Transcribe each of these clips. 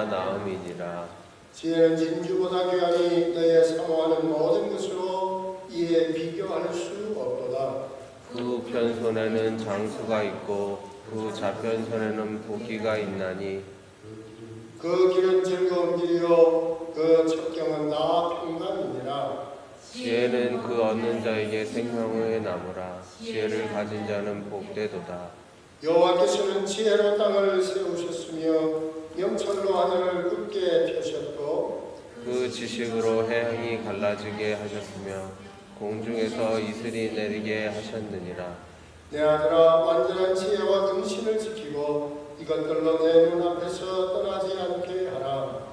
얼마나 나음이니라. 지혜는 진주보다 귀하니 너의 사모하는 모든 것으로 이에 비교할 수 없도다. 그 편손에는 장수가 있고 그 좌편손에는 복이가 있나니 그 길은 즐거운 길이요 그 첩경은 나 평강이니라. 지혜는 그 얻는 자에게 생명의 나무라. 지혜를 가진 자는 복되도다. 여호와께서는 지혜로 땅을 세우셨으며 명철로 하늘을 굳게 펴셨고 그 지식으로 해양이 갈라지게 하셨으며 공중에서 이슬이 내리게 하셨느니라. 내 아들아, 완전한 지혜와 근신을 지키고 이것들로 내 눈앞에서 떠나지 않게 하라.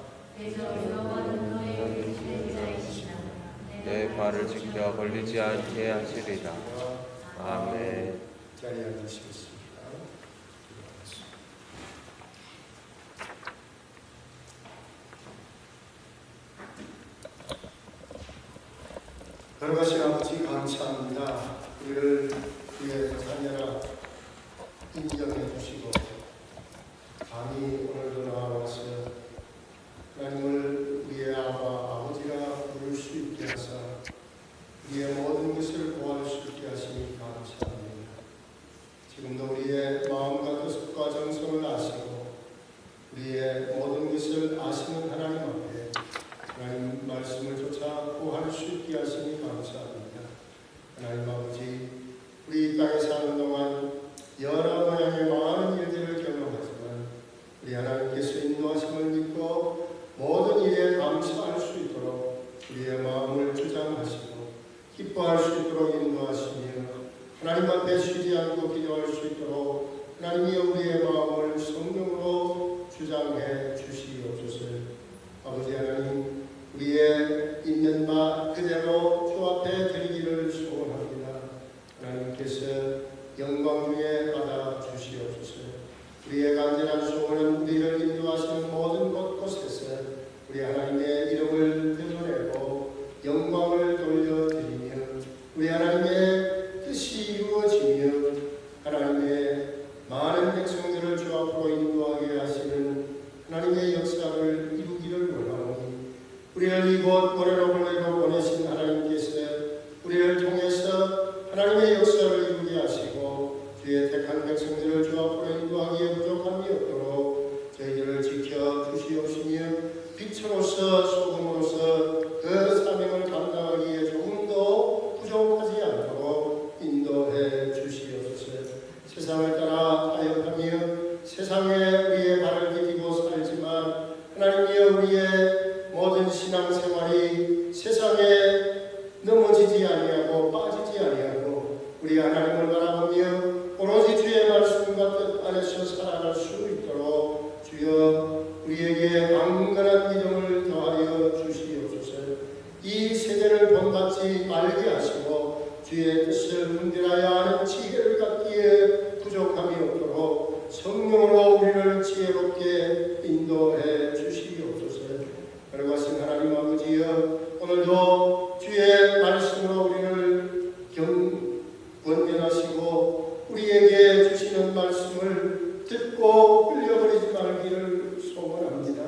내 발을 지켜 걸리지 않게 하시리라. 아멘. 자리에 앉으시겠습니다. 걸어가신 아버지 감사합니다. 우리를 주의 자녀라 인정해 주시고 감히 오늘도 나와서 하나님을 우리의 아버지라 부를 수 있게 하사 우리의 모든 것을 보호할 수 있게 하시니 감사합니다. 지금도 우리의 마음과 뜻과 정성을 아시고 우리의 모든 것을 아시는 하나님 앞에 하나님 말씀을 쫓아 구할 수 있게 하시니 감사합니다. 하나님 아버지, 우리 이 땅에 사는 동안 여러 모양의 많은 일들을 경험하지만 우리 하나님께서 인도하심을 믿고 모든 일에 감사할 수 있도록 우리의 마음을 주장하시고 기뻐할 수 있도록 인도하시며 하나님 앞에 쉬지 않고 기도할 수 있도록 하나님이 우리의 마음을 성령으로 주장해 주시옵소서. 아버지 하나님, 우리의 있는 바 그대로 주 앞에 드리기를 소원합니다. 하나님께서 영광 중에 받아 주시옵소서. 우리의 간절한 소원은 우리를 인도하시는 모든 곳곳에서 우리 하나님의 이름을 드러내고 영광을 돌려드리며 우리 하나님의 뜻이 이루어지며 하나님의 많은 백성들을 주 앞으로 인도하게 하시는 하나님의 역사를 이루기를 원하오니 우리를 이곳 고레로블레로 보내신 하나님께서 우리를 통해서 하나님의 역사를 이루게 하시고 주의 택한 백성들을 주 앞으로 인도하기에 부족함이 없도록 저희들을 지켜 주시옵시며 빛으로서 소금으로서 그 사명을 감당하기에 조금도 부족하지 않도록 인도해 주시옵소서. 세상을 따라 타협하며 세상에 우리의 발을 디디고 살지만 하나님이여 우리의 모든 신앙생활이 세상에 넘어지지 아니하고 빠지지 아니하고 우리 하나님을 바라보며 오로지 주의 말씀과 뜻 안에서 살아갈 수 있도록 주여 우리에게 강건한 믿음을 더하여 주시옵소서. 이 세대를 본받지 말게 하시고 주의 뜻을 분별하여 아는 지혜를 갖기에 부족함이 없도록 성령으로 우리를 지혜롭게 인도해 주시옵소서. 걸어가신 하나님 아버지여, 오늘도 주의 말씀으로 우리를 권면하시고 우리에게 주시는 말씀을 듣고 흘려버리지 말기를 소원합니다.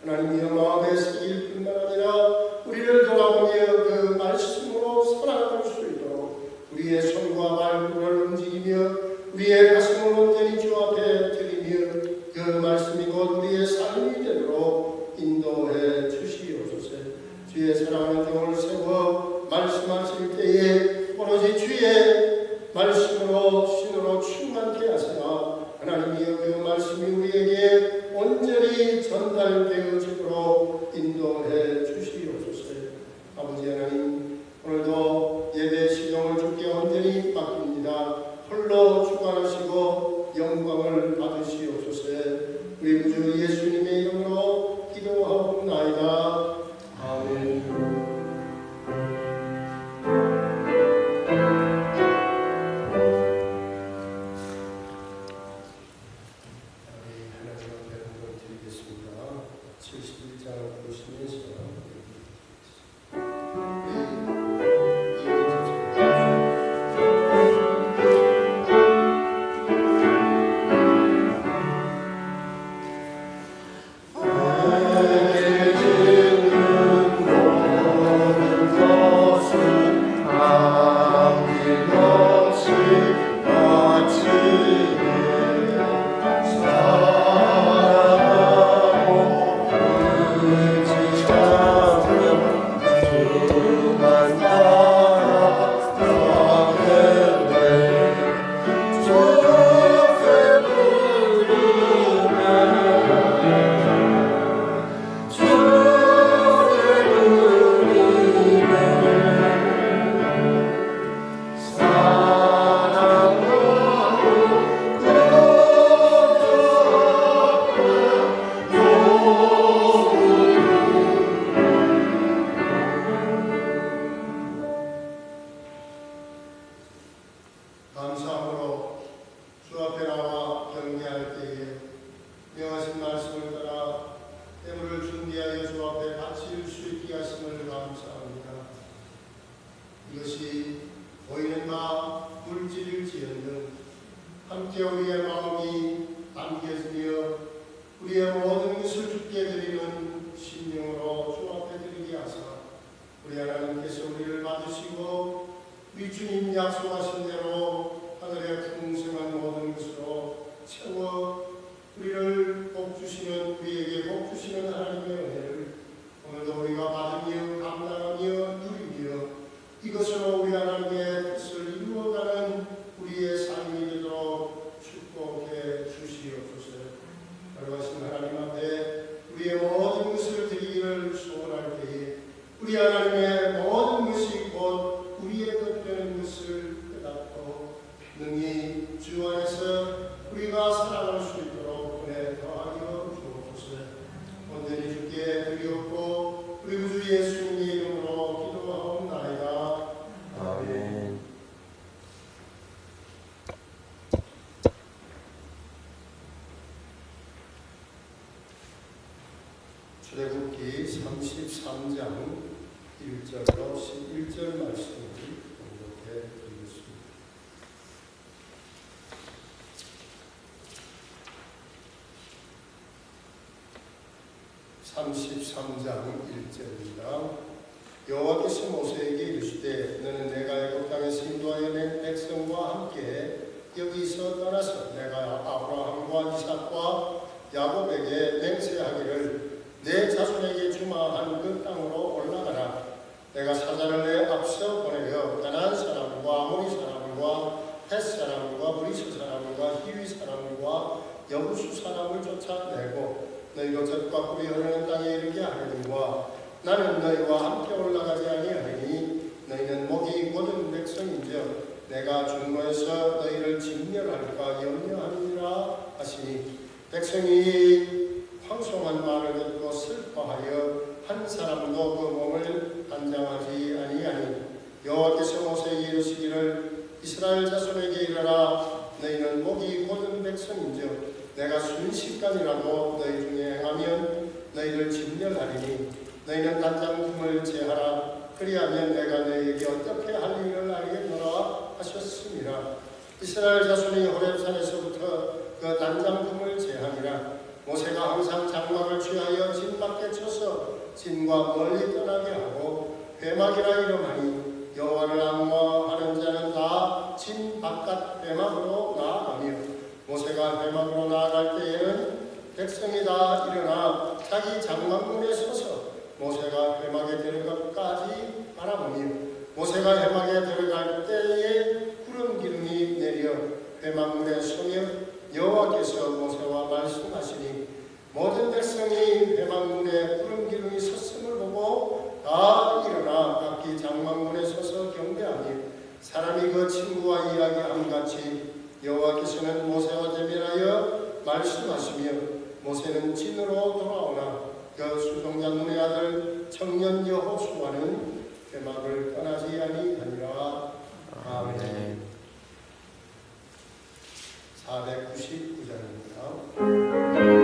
하나님이여, 마음에 새길 뿐만 아니라 우리를 돌아보며 그 말씀으로 살아갈 수 있도록 우리의 손과 발을 움직이며 우리의 가슴을 온전히 주 앞에 드리며 그 말씀이 곧 우리의 삶이 되도록 인도해 주시옵소서. 주의 사랑하는 종을 세워 말씀하실 때에 오로지 주의 말씀으로 신으로 충만케 하시나 하나님이여 그 말씀이 우리에게 온전히 전달되어지도록 인도해 주시옵소서. 아버지 하나님, 오늘도 예배 시종을 주께 온전히 맡깁니다. 홀로 주관하시고 영광을 받으시옵소서. 우리 구주 예수님의 이름으로 기도하옵나이다. 아멘. 아 함께 우리의 마음이 안겨지며 우리의 모든 것을 주께 드리는 심령으로 주 앞에 드리게 하사 우리 하나님께서 우리를 받으시고 우리 주님 약속하신 대로 하늘의 풍성한 모든 것으로 채워 우리를 복주시는 우리에게 복주시는 하나님의 은혜를 오늘도 우리가 받으며 감당하며 누리며 이것으로 우리 하나님의 뜻을 이루어가는 우리의 삶이 되도록 축복해 주시옵소서. 걸어가신 하나님 앞에 우리의 모든 것을 드리기를 소원할 때에 우리 하나님의 모든 것이 곧 우리의 것 되는 것을 깨닫고 능히 주 안에서 우리가 살아갈 수 있도록 은혜 더하여 주옵소서. 온전히 주께 드리옵고 우리 구주 예수님의 이름으로 기도하옵나이다. 아멘. 출애굽기 33장 1절로 11절 말씀을 공독해 드리겠습니다. 33장 1절입니다. 여호와께서 모세에게 이르시되 너는 내가 애굽 땅에서 인도하여 낸 백성과 함께 여기서 떠나서 내가 아브라함과 이삭과 야곱에게 맹세하기를 내 자손에게 주마한 그 땅으로 올라가라. 내가 사자를 내 앞서 보내어 가나안 사람과 아모리 사람과 헷 사람과 브리스 사람과 히위 사람과 여부수 사람을 쫓아내고 너희가 젖과 꿀이 흐르는 땅에 이르게 하려니와 나는 너희와 함께 올라가지 아니하리니 너희는 목이 곧은 백성인즉 내가 중노에서 너희를 진멸할까 염려하니라 하시니 백성이 황송한 말을 듣고 슬퍼하여 한 사람도 그 몸을 단장하지 아니하니 여호와께서 모세에게 이르시기를 이스라엘 자손에게 이르라 너희는 목이 곧은 백성인즉 내가 순식간이라도 너희 중에 행하면 너희를 진멸하리니 너희는 단장품을 제하라 그리하면 내가 너희에게 어떻게 할 일을 알겠노라 하셨습니다. 이스라엘 자손이 호렙산에서부터 그 단장품을 제하니라. 모세가 항상 장막을 취하여 진 밖에 쳐서 진과 멀리 떠나게 하고 회막이라 이름하니 여호와를 악모하는 자는 다 진 바깥 회막으로 나아가며 모세가 회막으로 나아갈 때에는 백성이 다 일어나 자기 장막문에 서서 모세가 회막에 들어가기까지 바라보며 모세가 회막에 들어갈 때에 구름 기둥이 내려 회막문에 서며 여호와께서 모세와 말씀하시니 모든 백성이 회막문에 구름 기둥이 섰음을 보고 다 일어나 각기 장막문에 서서 경배하며 사람이 그 친구와 이야기함같이 여호와께서는 모세와 대면하여 말씀하시며 모세는 진으로 돌아오나 그 수종장군의 아들 청년 여호수아는 회막을 떠나지 아니하니라. 아멘. 499장입니다.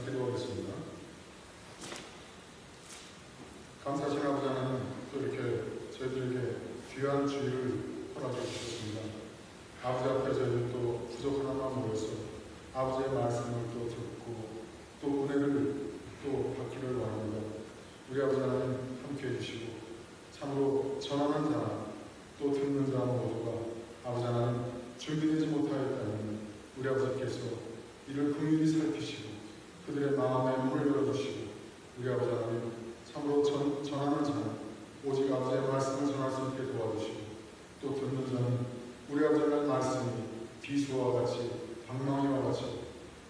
기도하겠습니다. 감사하신 아버지 하나님, 또 이렇게 저희들에게 귀한 주의를 허락해 주셨습니다. 아버지 앞에 저희들 또 부족한 하나만 모여서 아버지의 말씀을 또 듣고 또 은혜를 또 받기를 원합니다. 우리 아버지 하나님 함께해 주시고 참으로 전하는 자나 또 듣는 자 모두가 아버지 하나님 준비되지 못하였다면 우리 아버지께서 이를 긍휼히 살피시고 그들의 마음에 문을 열어주시고 우리 아버지 하나님 참으로 전하는 자는 오직 아버지의 말씀을 전할 수 있게 도와주시고 또 듣는 자는 우리 아버지의 말씀이 비수와 같이 방망이와 같이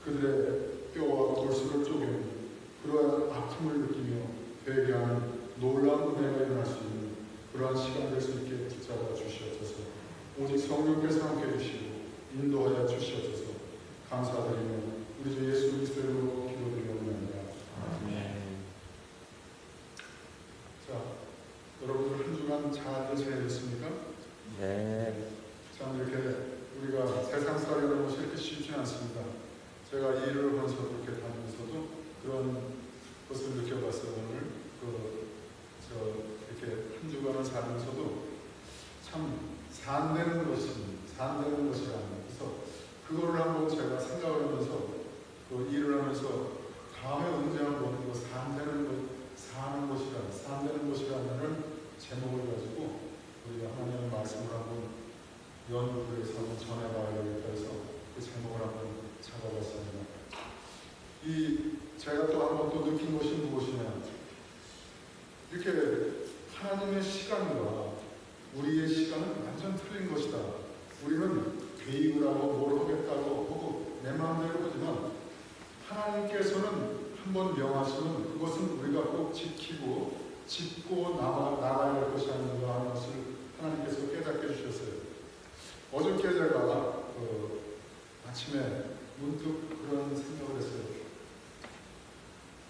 그들의 뼈와 골수를 쪼개는 그러한 아픔을 느끼며 되게 하는 놀라운 은혜가 일어날 수 있는 그러한 시간 될 수 있게 붙잡아 주시옵소서. 오직 성령께서 함께 해주시고 인도하여 주시옵소서. 감사드리며 우리 주 예수 그리스도의 이름으로 기도드리옵나이다. 아멘. 자, 여러분들 한 주간 잘 지내셨습니까? 네. 참 이렇게 우리가 세상 살이라는 것이 이렇게 쉽지 않습니다. 제가 이 일을 하면서 그렇게 다니면서도 그런 것을 느껴봤어요. 오늘 이렇게 한 주간을 살면서도 참 산되는 것이라는 그래서 그거를 한번 제가 생각을 하면서 그 일을 하면서 다음에 언제 한번 그 사는 것이라는 제목을 가지고 우리 하나님의 말씀을 한번 연구를 해서 한번 전해봐야 되겠다 해서 그 제목을 한번 잡아봤습니다. 제가 또 한번 또 느낀 것이 무엇이냐, 이렇게 하나님의 시간과 우리의 시간은 완전 틀린 것이다. 우리는 개입을 하고 뭘 하겠다고 하고 내 마음대로 하지만 하나님께서는 한번 명하시면 그것은 우리가 꼭 지키고 짚고 나가야 할 것이 아닌가 하는 것을 하나님께서 깨닫게 해주셨어요. 어저께 제가 아침에 문득 그런 생각을 했어요.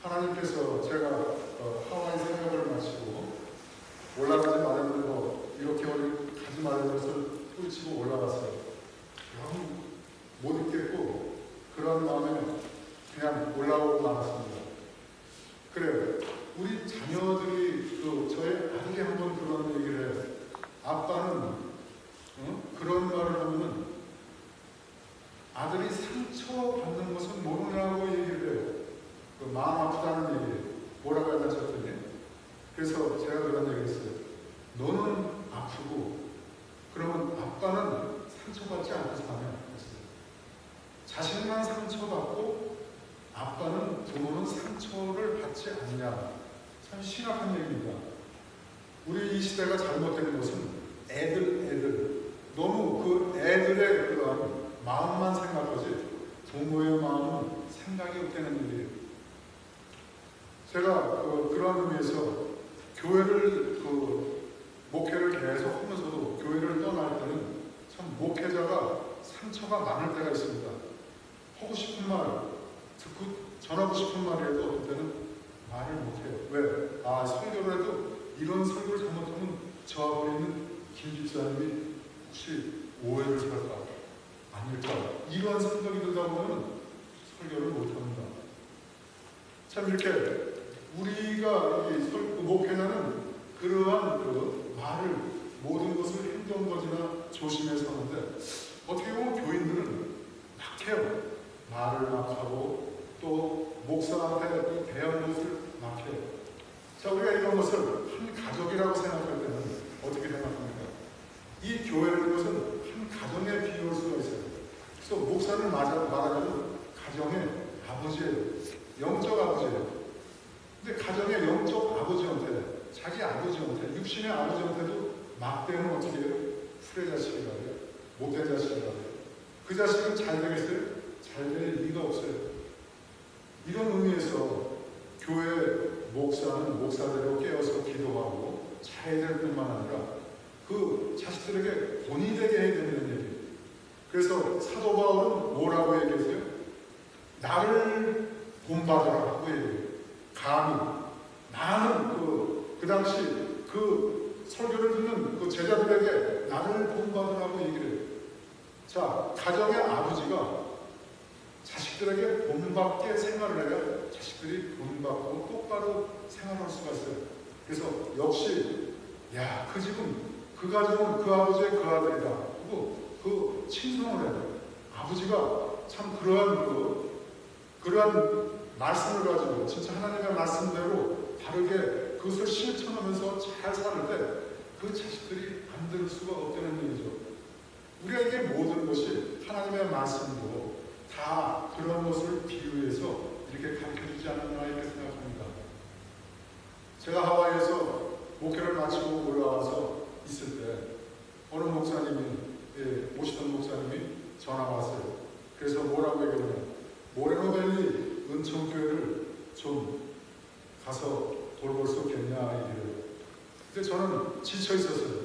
하나님께서 제가 하와이 생각을 마치고 올라가지 말라는 거 이렇게 가지 말라는 것을 소리치고 올라갔어요. 너무 못 있겠고 그런 마음에 그냥 올라오고 나왔습니다. 그래요. 우리 자녀들이 저의 아들이 한번 그런 얘기를 해요. 아빠는 그런 말을 하면은 아들이 상처받는 것은 모르냐고 얘기를 해요. 그 마음 아프다는 얘기 뭐라고 해야 되셨더니 그래서 제가 그런 얘기를 했어요. 너는 아프고 그러면 아빠는 상처받지 않고 사냐. 자신만 상처받고 아빠는 부모는 상처를 받지 않냐. 참 심각한 얘기입니다. 우리 이 시대가 잘못된 것은 애들 너무 그 애들의 그런 마음만 생각하지 부모의 마음은 생각이 없다는 일이에요. 제가 그런 의미에서 교회를 목회를 계속 하면서도 교회를 떠날 때는 참 목회자가 상처가 많을 때가 있습니다. 하고 싶은 말 듣고 전하고 싶은 말이라도 어떤 때는 말을 못해요. 왜? 설교를 해도 이런 설교를 잘못하면 저 앞에 있는 김 집사님이 혹시 오해를 할까? 아닐까? 이러한 생각이 들다 보면 설교를 못합니다. 참 이렇게 우리가 목회자는 그러한 말을 모든 것을 행동거지나 조심해서 하는데 어떻게 보면 교인들은 막해요. 말을 막 하고 또 목사한테 대한 것을 막 해요. 자, 우리가 이런 것을 한 가족이라고 생각할 때는 어떻게 생각합니까? 이 교회라는 것은 한 가정에 비유할 수가 있어요. 그래서 목사를 말하자면 가정의 아버지예요. 영적 아버지예요. 근데 가정의 영적 아버지한테, 자기 아버지한테, 육신의 아버지한테도 막대면 어떻게 해요? 풀의 자식이라고 해요. 못된 자식이라고 해요. 그 자식은 잘 되겠어요? 잘 될 리가 없어요. 의미에서 교회 목사는 목사대로 깨어서 기도하고 잘해야 될 뿐만 아니라 그 자식들에게 본이 되게 해야 된다는 얘기예요. 그래서 사도 바울은 뭐라고 얘기했어요? 나를 본받으라 하고 얘기해요. 감히 나는 그 당시 그 설교를 듣는 그 제자들에게 나를 본받으라고 얘기를 해요. 자, 가정의 아버지가 자식들에게 본받게 생활을 해야 자식들이 본받고 똑바로 생활할 수가 있어요. 그래서 역시 그 집은 그 가정은 그 아버지의 그 아들이다. 그리고 그 칭송을 해요. 아버지가 참 그러한 말씀을 가지고 진짜 하나님의 말씀대로 바르게 그것을 실천하면서 잘 사는 때 그 자식들이 안 들을 수가 없다는 얘기죠. 우리에게 모든 것이 하나님의 말씀으로 다 그런 것을 비유해서 이렇게 가르쳐주지 않았나 이렇게 생각합니다. 제가 하와이에서 목회를 마치고 올라와서 있을 때 어느 목사님이 모시던 목사님이 전화가 왔어요. 그래서 뭐라고 얘기하냐면 모레노밸리 은총교회를 좀 가서 돌볼 수 없겠냐 이래요. 근데 저는 지쳐 있었어요.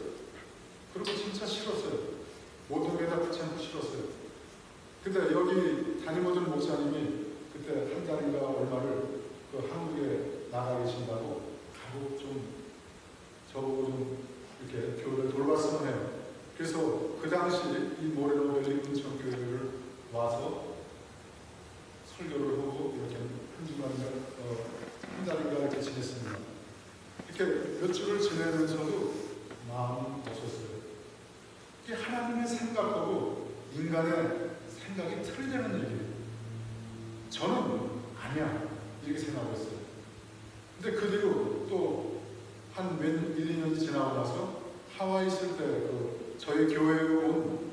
그리고 진짜 싫었어요. 모든 게 다 귀찮고 싫었어요. 근데 여기 담임오던 목사님이 그때 한 달인가 얼마를 그 한국에 나가 계신다고 가고 좀 저보고 좀 이렇게 교회를 돌봤으면 해요. 그래서 그 당시 이 모레노밸리 은총교회를 와서 설교를 하고 이렇게 한 주간인가 한 달인가 이렇게 지냈습니다. 이렇게 몇 주를 지내면서도 마음이 없었어요. 이게 하나님의 생각하고 인간의 생각이 틀리다는 얘기예요. 저는 아니야 이렇게 생각했어요. 근데 그 뒤로 또 한 1, 2년이 지나고 나서 하와이 있을 때 저희 교회에 온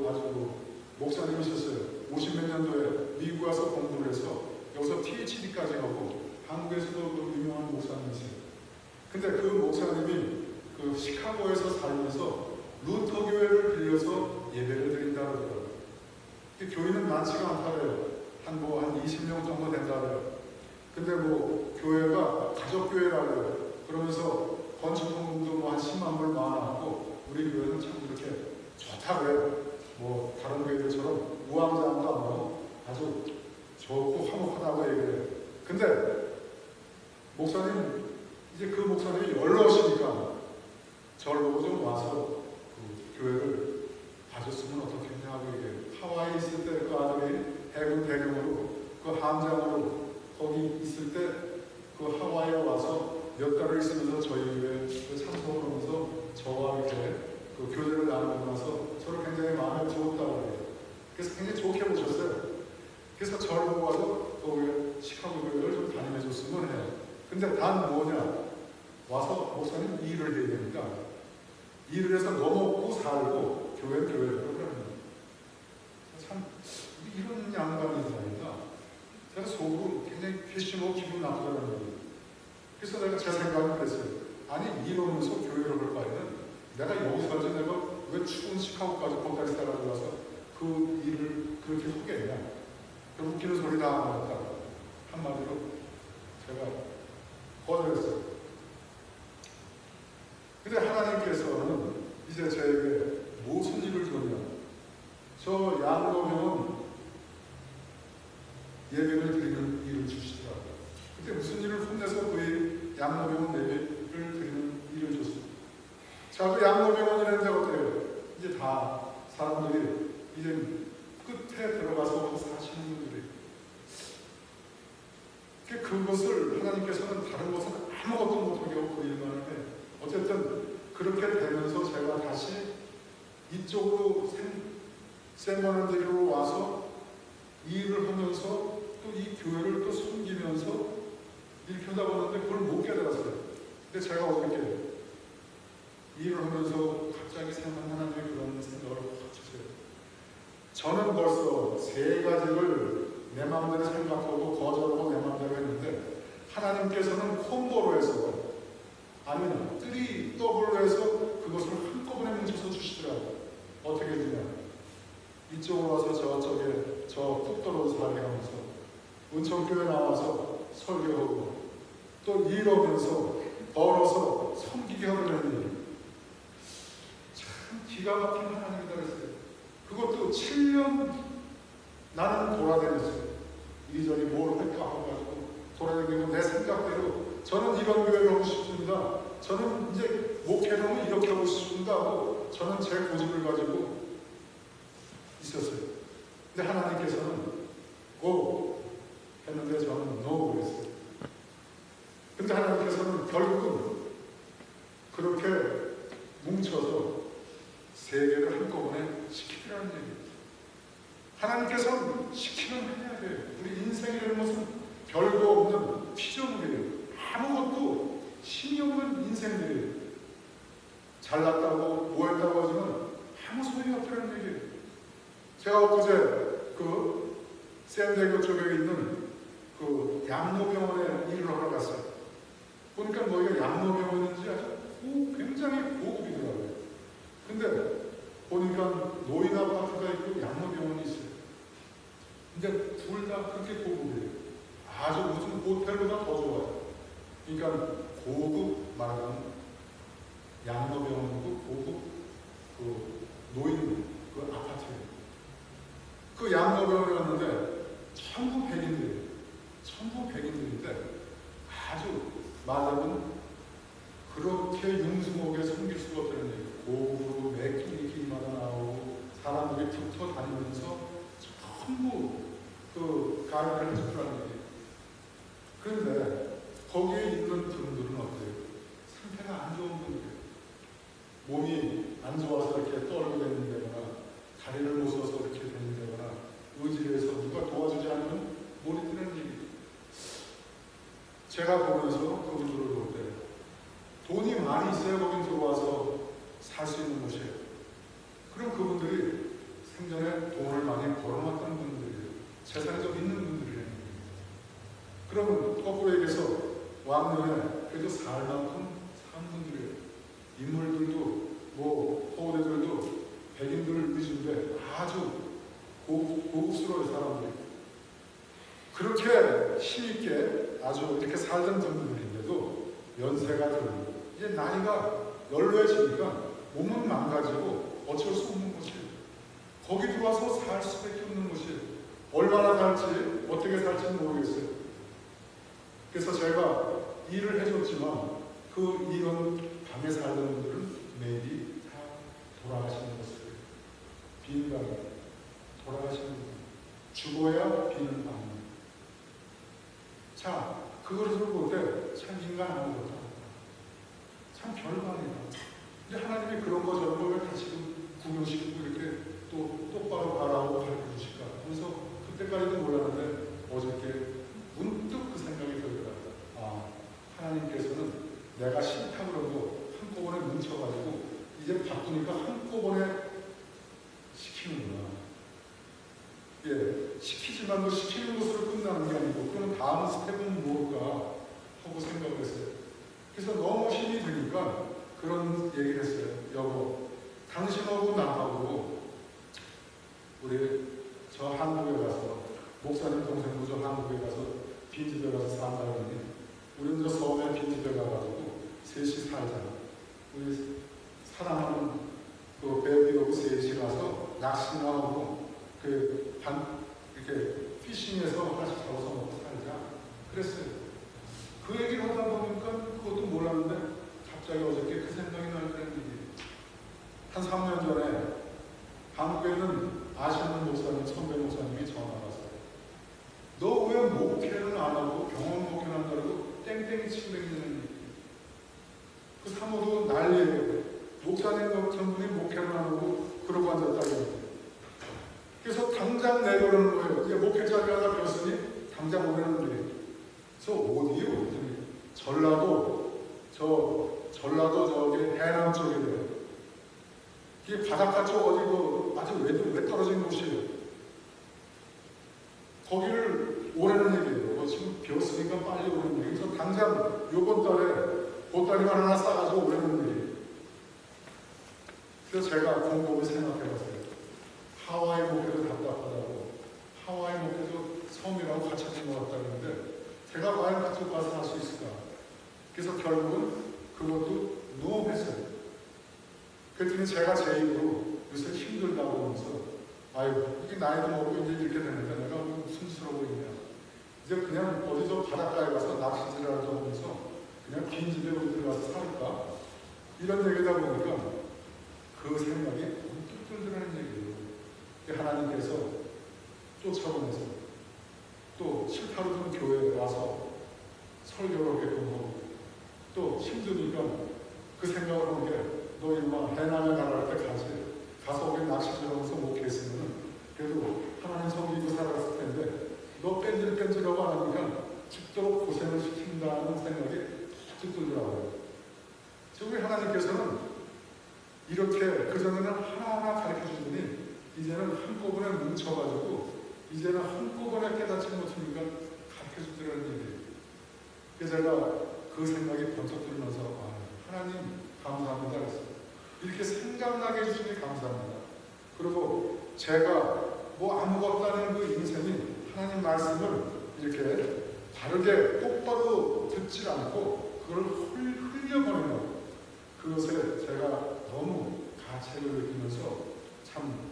아주 목사님이셨어요. 50몇 년도에 미국 와서 공부를 해서 여기서 PhD까지 하고 한국에서도 그 유명한 목사님이세요. 근데 그 목사님이 시카고에서 살면서 루터 교회를 빌려서 예배를 드린다 그러더라고요. 교인은 많지가 않다래요. 한 20명 정도 된다래요. 근데 교회가 가족교회라고요. 그러면서 건축공금도 한 10만 불 모아놨고 우리 교회는 참 이렇게 좋다고 해요. 다른 교회들처럼 우왕좌왕도 안 하고 아주 좋고 화목하다고 얘기해요. 근데 목사님 이제 그 목사님이 연로하시니까 저를 보고 좀 와서 교회를 봐줬으면 어떻겠냐 하고 얘기해요. 하와이 있을 때 그 아들이 해군 대령으로 함장으로 거기 있을 때 하와이에 와서 몇 달을 있으면서 저희 교회에 참석을 하면서 저와 이렇게 교제를 나누고 나서 저를 굉장히 마음에 좋았다고 해요. 그래서 굉장히 좋게 보셨어요. 그래서 저를 보고 와서 시카고 교회를 좀 다니며 줬으면 해요. 근데 단 뭐냐? 와서 목사님 일을 해야 됩니다. 일을 해서 넘어오고 살고 교회를 그러는 참 이런 양반이 있습니다. 제가 속으로 굉장히 괘씸하고 기분 나쁘다는 거예요. 그래서 내가 제 생각은 그랬어요. 아니 이러면서 교회를 볼 바에는 내가 여기 살지 내가 왜 추운 시카고까지 거기까지 따라서 와서 그 일을 그렇게 하겠냐. 웃기는 소리 다 하니까 한마디로 제가 거절했어요. 근데 하나님께서는 이제 저에게 무슨 일을 줬냐. 저 양로병은 예배를 드리는 일을 주시더라고요. 그때 무슨 일을 혼내서 그 양로병원 예배를 드리는 일을 줬어요. 자, 그 양로병원이라는 데가 어때요? 이제 다 사람들이 이제 끝에 들어가서 사시는 분들이 그것을 하나님께서는 다른 것은 아무것도 못하게 하고 그 일만 해. 어쨌든 그렇게 되면서 제가 다시 이쪽으로 세모난데로 와서 일을 하면서 또 이 교회를 또 섬기면서 이렇게 하다 보는데 그걸 못 깨달았어요. 근데 제가 어떻게 일을 하면서 갑자기 생각한 하나님의 그런 생각을 확 주세요. 저는 벌써 3가지를 내 마음대로 생각하고 거절하고 내 마음대로 했는데 하나님께서는 콤보로 해서 아니면 더블로 해서 그것을 한꺼번에 뭉쳐서 주시더라고요. 어떻게 주냐. 이쪽으로 와서 저쪽에 저 뚝 떨어져 살게 하면서 은총교회 나와서 설교하고 또 일하면서 벌어서 섬기게 하려는 참 기가 막힌 하나님이다 그랬어요. 그것도 7년 나는 돌아다녔어요. 이리저리 뭘 할까 하고 돌아다니고 내 생각대로 저는 이런 교회를 하고 싶습니다. 저는 이제 목회는 이렇게 하고 싶습니다 하고 저는 제 고집을 가지고 있었어요. 근데 하나님께서는 고 했는데 저는 노 그랬어요. 근데 하나님께서는 결국은 그렇게 뭉쳐서 세계를 한꺼번에 시키라는 얘기예요. 하나님께서는 시키면 해야 돼요. 우리 인생이라는 것은 별거 없는 피조물이에요. 아무것도 힘이 없는 인생들이에요. 잘났다고 뭐 했다고 하지만 아무 소용이 없다는 얘기예요. 제가 엊그제 그 샌디에고 쪽에 있는 그 양로병원에 일을 하러 갔어요. 보니까 거기가 양로병원인지 아주 굉장히 고급이더라고요. 근데 보니까 노인 아파트가 있고 양로병원이 있어요. 근데 둘 다 그렇게 고급이에요. 아주 무슨 호텔보다 더 좋아요. 그러니까 고급 말하는 양로병원이고 고급 그 노인 그 아파트예요. 그 양로병원에 갔는데 전부 백인들이에요. 전부 백인들인데 아주 말하면 그렇게 융숭하게 섬길 수가 없다는 얘기예요. 고급으로 매 끼리끼리마다 나오고 사람들이 붙어 다니면서 전부 그 가르를 해주라는 얘기예요. 그런데 거기에 있는 분들은 어때요? 상태가 안 좋은 분들이에요. 몸이 안 좋아서 이렇게 떨고 다닌다거나 다리를 못 써서 이렇게 다닌다거나 의지해서 누가 도와주지 않으면 몰이 드는 얘기예요. 제가 보면서 그분들을 볼 때 돈이 많이 있어야 거긴 들어와서 살 수 있는 곳이에요. 그럼 그분들이 생전에 돈을 많이 벌어놨던 분들이에요. 재산이 좀 있는 분들이에요. 그러면 거꾸로 얘기해서 왕년에 그래도 살 만큼 산 분들이에요. 인물들도 뭐 호대들도 백인들을 위주인데 아주 고급스러운 사람들이 그렇게 힘있게 아주 이렇게 살던 분들인데도 연세가 들고 이제 나이가 연로해지니까 몸은 망가지고 어쩔 수 없는 것이에요. 거기 들어와서 살 수밖에 없는 것이에요. 얼마나 살지 어떻게 살지는 모르겠어요. 그래서 제가 일을 해줬지만 그 일은 방에 살던 분들은 매일이 다 돌아가시는 것이에요. 빈 방에 돌아가시는 분 죽어야 비는 방. 자, 그것을 볼 때 참 인간 아무것도 없다. 참 별반이다. 근데 하나님이 그런 거 저런 걸 다 지금 구경시키고 이렇게 또 똑바로 가라고 가르쳐주실까. 그래서 그때까지도 몰랐는데 어저께 문득 그 생각이 들더라고요. 아, 하나님께서는 내가 싫다 그러고 한꺼번에 뭉쳐가지고 이제 바쁘니까 한꺼번에 시키는구나. 예, 시키지만 그 시키는 것으로 끝나는 게 아니고 그럼 다음 스텝은 뭘까 하고 생각을 했어요. 그래서 너무 힘이 드니까 그런 얘기를 했어요. 여보, 당신하고 나하고 우리 저 한국에 가서 목사님 동생도 저 한국에 가서 빈집에 가서 산다 그러니 우리는 저 섬에 빈집에 가가지고 셋이 살자. 우리 사랑하는 그 배우하고 셋이 가서 낚시나 하고 이렇게 피싱해서 하나씩 잡아서 먹고 살자. 그랬어요. 그 얘기를 하다 보니까 그것도 몰랐는데 갑자기 어저께 그 생각이 나는 얘기예요. 한 3년 전에 한국에 있는 아시는 목사님, 선배 목사님이 전화가 왔어요. 너 왜 목회는 안 하고 병원 목회는 안 하고 땡땡이 치고 다니는 얘기. 그 사모도 난리예요. 목사님 같은 분이 목회를 안 하고 그러고 앉았다고. 그래서 당장 내려오는 거예요. 이제 목회 자리 하나 비었으니 당장 오라는 거예요. 그래서 어디요? 전라도 저기 해남 쪽이래요. 이게 바닷가 쪽 어디고 아주 왜 떨어진 곳이에요. 거기를 오라는 얘기예요. 지금 비었으니까 빨리 오라는 얘기예요. 그래서 당장 요번 달에 보따리만 하나 싸가지고 오라는 얘기예요. 그래서 제가 곰곰이 생각해봤어요. 하와이 목회도 답답하다고 하와이 목회도 섬이라고 갇혀진 것 같다는데 제가 과연 그쪽 가서 할 수 있을까? 그래서 결국은 그것도 노했어요. 그랬더니 제가 제 입으로 요새 힘들다고 하면서 아이고 이게 나이도 먹고 이제 이렇게 되는데 내가 무슨 짓을 하고 있냐. 이제 그냥 어디서 바닷가에 가서 낚시질을 하면서 그냥 빈 집에 우리 들어가서 살까? 이런 얘기다 보니까 그 생각이 문득 들더라는 얘기예요. 하나님께서 쫓아보면서 또 싫다고 좀 교회에 와서 설교를 하게끔 하고 또 힘드니까 그 생각을 하는 게 너 일마 해남에 나갈 때 가서 우리 낚시질하면서 목회했으면 그래도 하나님 섬기고 살았을 텐데 너 뺀질뺀질하고 안 하니까 죽도록 고생을 시킨다는 생각이 툭 들더라고요. 우리 하나님께서는 이렇게 그전에는 하나하나 가르쳐 주더니 이제는 한꺼번에 뭉쳐가지고 이제는 한꺼번에 깨닫지 못하니까 가르쳐 주더라는 얘기예요. 그래서 제가 그 생각이 번쩍 들면서 하나님 감사합니다 그랬어요. 이렇게 생각나게 해주시니 감사합니다. 그리고 제가 뭐 아무것도 아닌 그 인생이 하나님 말씀을 이렇게 바르게 똑바로 듣지 않고 그걸 흘려보내는 것, 그것에 제가 너무 가책을 느끼면서 참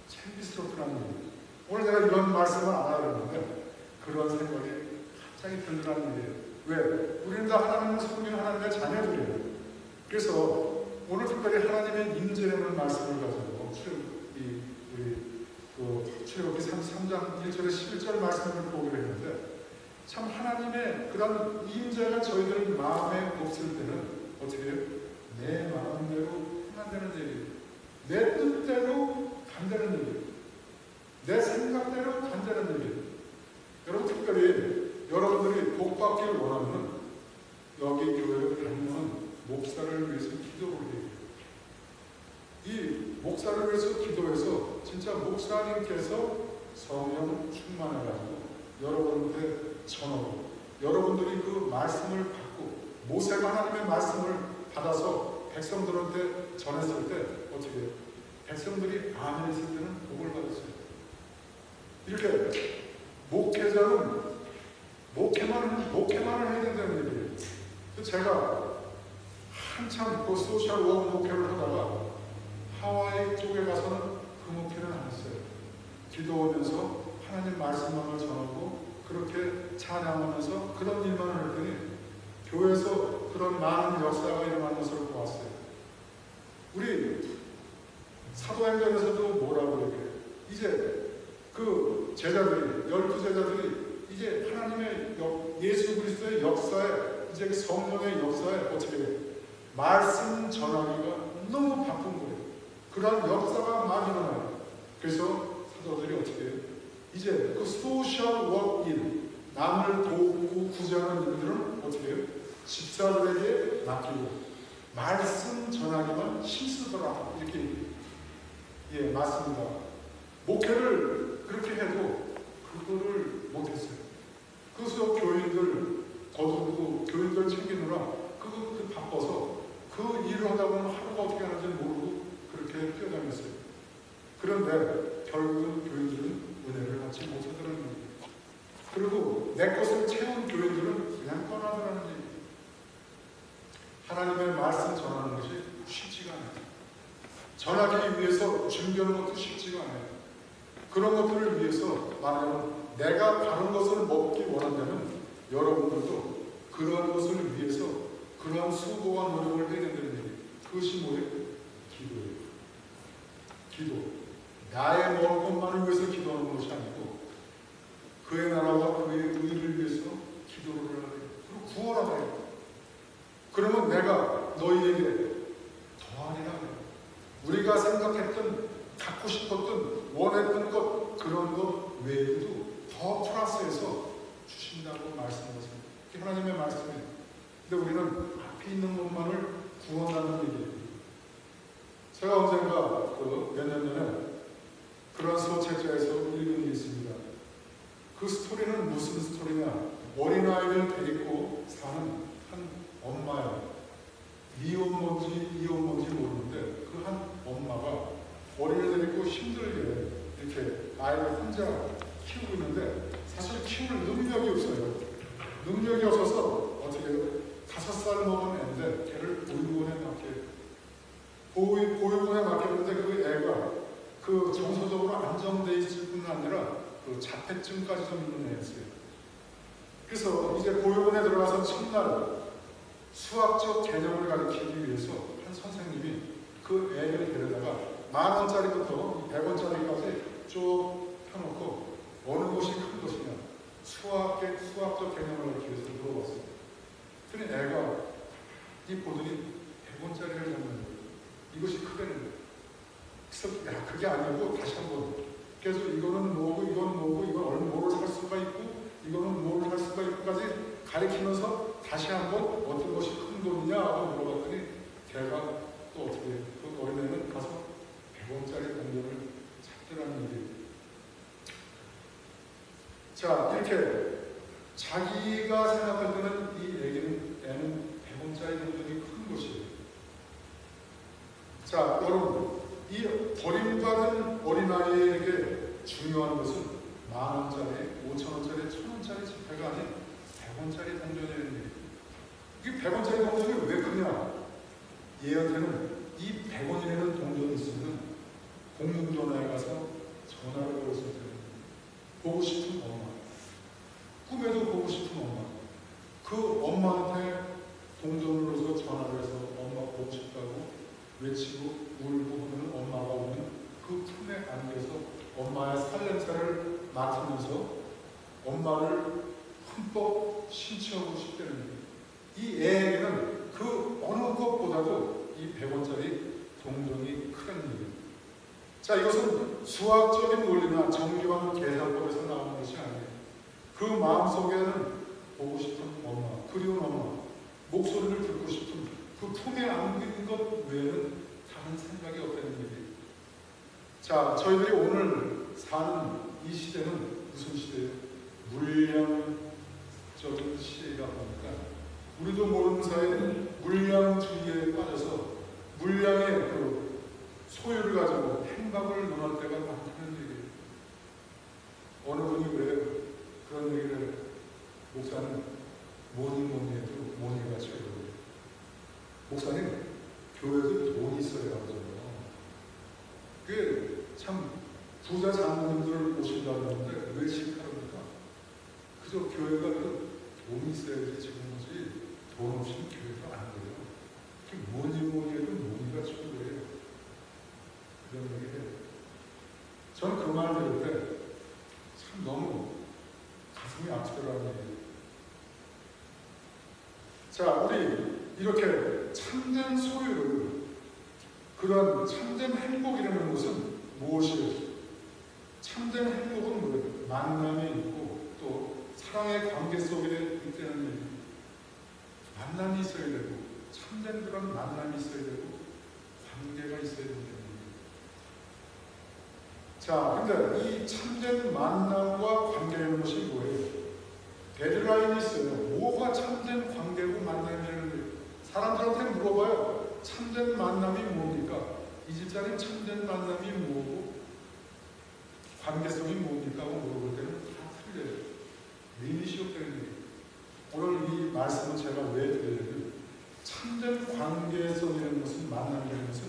창피스럽더라는 얘기예요. 오늘 제가 이런 말씀을 안 하려는데 그런 생각이 갑자기 들더라는 얘기예요. 왜? 우리는 다 하나님을 섬기는 하나님의 자녀들이에요. 그래서 오늘 특별히 하나님의 임재라는 말씀을 가지고 출애굽기 33장 1절에 11절 말씀을 보기로 했는데 참 하나님의 그런 임재가 저희들 마음에 없을 때는 어떻게 해요? 내 마음대로 행한다는 얘기예요. 내 뜻대로 간다는 얘기예요. 내 생각대로 간다는 얘기예요. 여러분 특별히 여러분들이 복받기를 원하면 여기 교회를 다니는 목사를 위해서 기도를 해요. 이 목사를 위해서 기도해서 진짜 목사님께서 성령 충만해가지고 여러분한테 전하고 여러분들이 그 말씀을 받고 모세가 하나님의 말씀을 받아서 백성들한테 전했을 때 어떻게 해요? 백성들이 아멘 했을 때는 복을 받았어요. 이렇게 목회자는 목회만을 해야 된다는 얘기예요. 제가 한참 그 소셜 워크 목회를 하다가 하와이 쪽에 가서는 그 목회를 안 했어요. 기도하면서 하나님 말씀만을 전하고 그렇게 찬양하면서 그런 일만을 했더니 교회에서 그런 많은 역사가 일어나는 것을 보았어요. 우리 사도행전에서도 뭐라고 얘기해요? 이제 그 제자들이 12제자들이 이제 하나님의 예수 그리스도의 역사에 이제 성령의 역사에 어떻게 해요? 말씀 전하기가 너무 바쁜 거예요. 그런 역사가 많이 일어나요. 그래서 사도들이 어떻게 해요? 이제 그 소셜 워크인 남을 돕고 구제하는 일들은 어떻게 해요? 집사들에게 맡기고 말씀 전하기만 힘쓰더라 이렇게 맞습니다. 목회를 그렇게 해도 그거를 못했어요. 그래서 교인들 거두고 교인들 챙기느라 그 바빠서 그 일을 하다 보면 하루가 어떻게 하는지 모르고 그렇게 뛰어다녔어요. 그런데 결국은 교인들은 은혜를 받지 못하더라는 얘기예요. 그리고 내 것을 채운 교인들은 그냥 떠나더라는 얘기예요. 하나님의 말씀 전하는 것이 쉽지가 않아요. 전하기 위해서 준비하는 것도 쉽지가 않아요. 그런 것들을 위해서 말하면 내가 다른 것을 먹기 원한다면 여러분들도 그러한 것을 위해서 그러한 수고와 노력을 해야 된다는 얘기예요. 그것이 뭐예요? 기도예요. 기도. 나의 먹을 것만을 위해서 기도하는 것이 아니고 그의 나라와 그의 의를 위해서 기도를 하라. 그리고 구원하라. 그러면 내가 너희에게 더하리라. 우리가 생각했던 갖고 싶었던 원했던 것 그런 것 외에도 더 플러스해서 주신다고 말씀하셨습니다. 하나님의 말씀이에요. 근데 우리는 앞에 있는 것만을 구원하는 얘기예요. 제가 언젠가 몇 년 전에 그런 소책자에서 읽은 게 있습니다. 그 스토리는 무슨 스토리냐? 어린아이를 데리고 사는 한 엄마예요. 이혼 뭔지 모르는데 그 한 엄마가 어린이를 데리고 힘들게 이렇게 아이를 혼자 키우고 있는데 사실 키울 능력이 없어요. 능력이 없어서 어떻게 해요? 5살 먹은 애인데 걔를 보육원에 보육원에 맡겼는데 그 애가 그 정서적으로 안정돼 있을 뿐 아니라 그 자폐증까지 좀 있는 애였어요. 그래서 이제 보육원에 들어가서 첫날 수학적 개념을 가르치기 위해서 한 선생님이 그 애를 데려다가 10,000원짜리부터 100원짜리까지 쭉 펴놓고 어느 곳이 큰 것이냐 수학적 개념을 가르치기 위해서 물어봤어요. 그랬더니 애가 이 보더니 100원짜리를 잡는 거예요. 이것이 크다는 거예요. 그래서 야 그게 아니고 다시 한번 그래서 이거는 뭐고 이건 뭐고 이건 뭐를 살 수가 있고 이거는 뭐를 살 수가 있고까지 가르치면서 다시 한번 어떤 것이 큰 돈이냐 하고 물어봤더니 걔가 또 어떻게 해요? 그 어린애는 가서 100원짜리 동전을 찾더라는 얘기예요. 자 이렇게 자기가 생각할 때는 이 애는 10원짜리 동전이 큰 것이에요. 자 여러분 이 버림받은 어린아이에게 중요한 것은 10,000원짜리, 5,000원짜리, 1,000원짜리 지폐가 아닌 100원짜리 동전이라는 얘기예요. 이 100원짜리 동전이 왜 크냐? 얘한테는 이 100원이라는 동전이 있으면 공중전화에 가서 전화를 걸었을 때 보고 싶은 엄마, 꿈에도 보고 싶은 엄마, 그 엄마한테 동전으로서 전화를 해서 엄마 보고 싶다고 외치고 울고 하면 엄마가 오면 그 품에 안겨서 엄마의 살냄새를 맡으면서 엄마를 흠뻑 심취하고 싶다는 얘기예요. 이 애에게는 그 어느 것보다도 이 100원짜리 동전이 크다는 얘기예요. 자 이것은 수학적인 논리나 정교한 계산법에서 나오는 것이 아니에요. 그 마음속에는 보고 싶은 엄마, 그리운 엄마, 목소리를 듣고 싶은 그 품에 안기는 것 외에는 다른 생각이 없다는 얘기예요. 자, 저희들이 오늘 사는 이 시대는 무슨 시대예요? 물량적인 시대이다 보니까 우리도 모르는 사이에 물량주의에 빠져서 물량의 그 소유를 가지고 행방을 논할 때가 많다는 얘기예요. 어느 분이 그래요. 그런 얘기를 목사는 뭐니 해도 뭐니가 최고예요. 목사님, 교회도 돈이 있어야 하거든요. 그게 참 부자 장로님들 오신다고 하는데 왜 싫다합니까? 그저 교회가 그 돈이 있어야지 지금 거지 돈 없이는 교회가 안 돼요. 그게 뭐니 해도 뭐니가 최고예요. 그런 얘기를 해요. 저는 그 말 들을 때 참 너무 가슴이 아프더라는 얘기예요. 자, 우리 이렇게 참된 소유를 그런 참된 행복이라는 것은 무엇이에요? 참된 행복은 뭐예요? 만남이 있고 또 사랑의 관계 속에 있다는 얘기. 만남이 있어야 되고 참된 그런 만남이 있어야 되고 관계가 있어야 된다는 얘기. 자, 근데 이 참된 만남과 관계라는 것이 뭐예요? 데드라인이 있어요. 뭐가 참된 관계고 만남이라는 거예요. 사람들한테 물어봐요. 참된 만남이 뭡니까? 이 집사님 참된 만남이 뭐고 관계성이 뭡니까? 하고 물어볼 때는 다 틀려요. 리밋이 없다는 얘기예요. 오늘 이 말씀을 제가 왜 드리냐면 참된 관계성이라는 것은 만남이라는 것은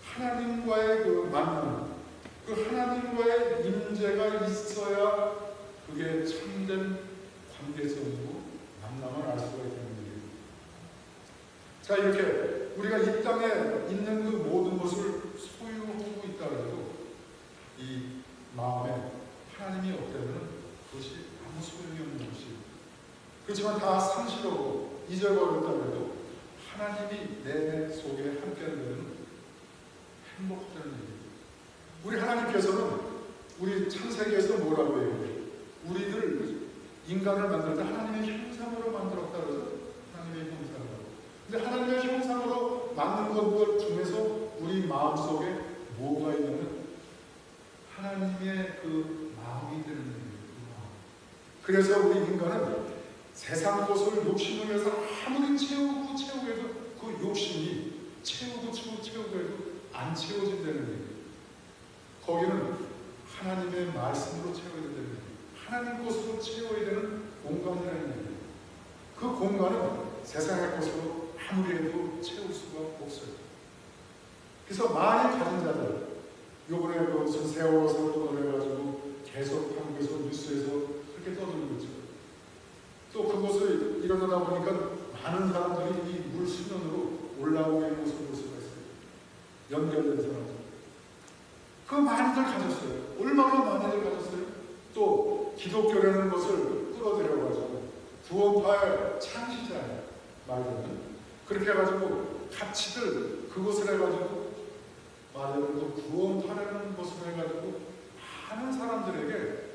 하나님과의 그 만남, 그 하나님과의 임재가 있어야 그게 참된 관계성이고 만남을 알 수가 있다는 얘기예요. 자, 이렇게 우리가 이 땅에 있는 그 모든 것을 소유하고 있다 해도 이 마음에 하나님이 없다면 그것이 아무 소용이 없는 것이에요. 그렇지만 다 상실하고 잊어버렸다 해도 하나님이 내 속에 함께하는 행복하다는 얘기예요. 우리 하나님께서는 우리 창세기에서 뭐라고 해요? 우리들 인간을 만들 때 하나님의 형상으로 만들었다 그래서 하나님의 형상으로. 근데 하나님의 형상으로 만든 것 중에서 우리 마음속에 뭐가 있냐면 하나님의 그 마음이 되는 거예요. 그래서 우리 인간은 세상 것을 욕심을 해서 아무리 채우고 해도 그 욕심이 채우고 해도 안 채워진다는 얘기예요. 거기는 하나님의 말씀으로 채워야 된다는 얘기예요. 하나님 것으로 채워야 되는 공간이라는 얘기예요. 그 공간은 세상의 것으로 아무리 해도 채울 수가 없어요. 그래서 많이 가진 자들, 요번에 무슨 세월호 사건을 해가지고 계속 한국에서 뉴스에서 그렇게 떠들고 있죠. 또 그것을 일어나다 보니까 많은 사람들이 이 물 수면으로 올라오고 있는 모습을 볼 수가 있어요. 연결된 사람들. 그 많이들 가졌어요. 얼마나 많이들 가졌어요. 또 기독교라는 것을 끌어들여가지고 구원파의 창시자예요. 말하자면 그렇게 해가지고 가치들 그것을 해가지고 말하자면 구원파라는 것을 해가지고 많은 사람들에게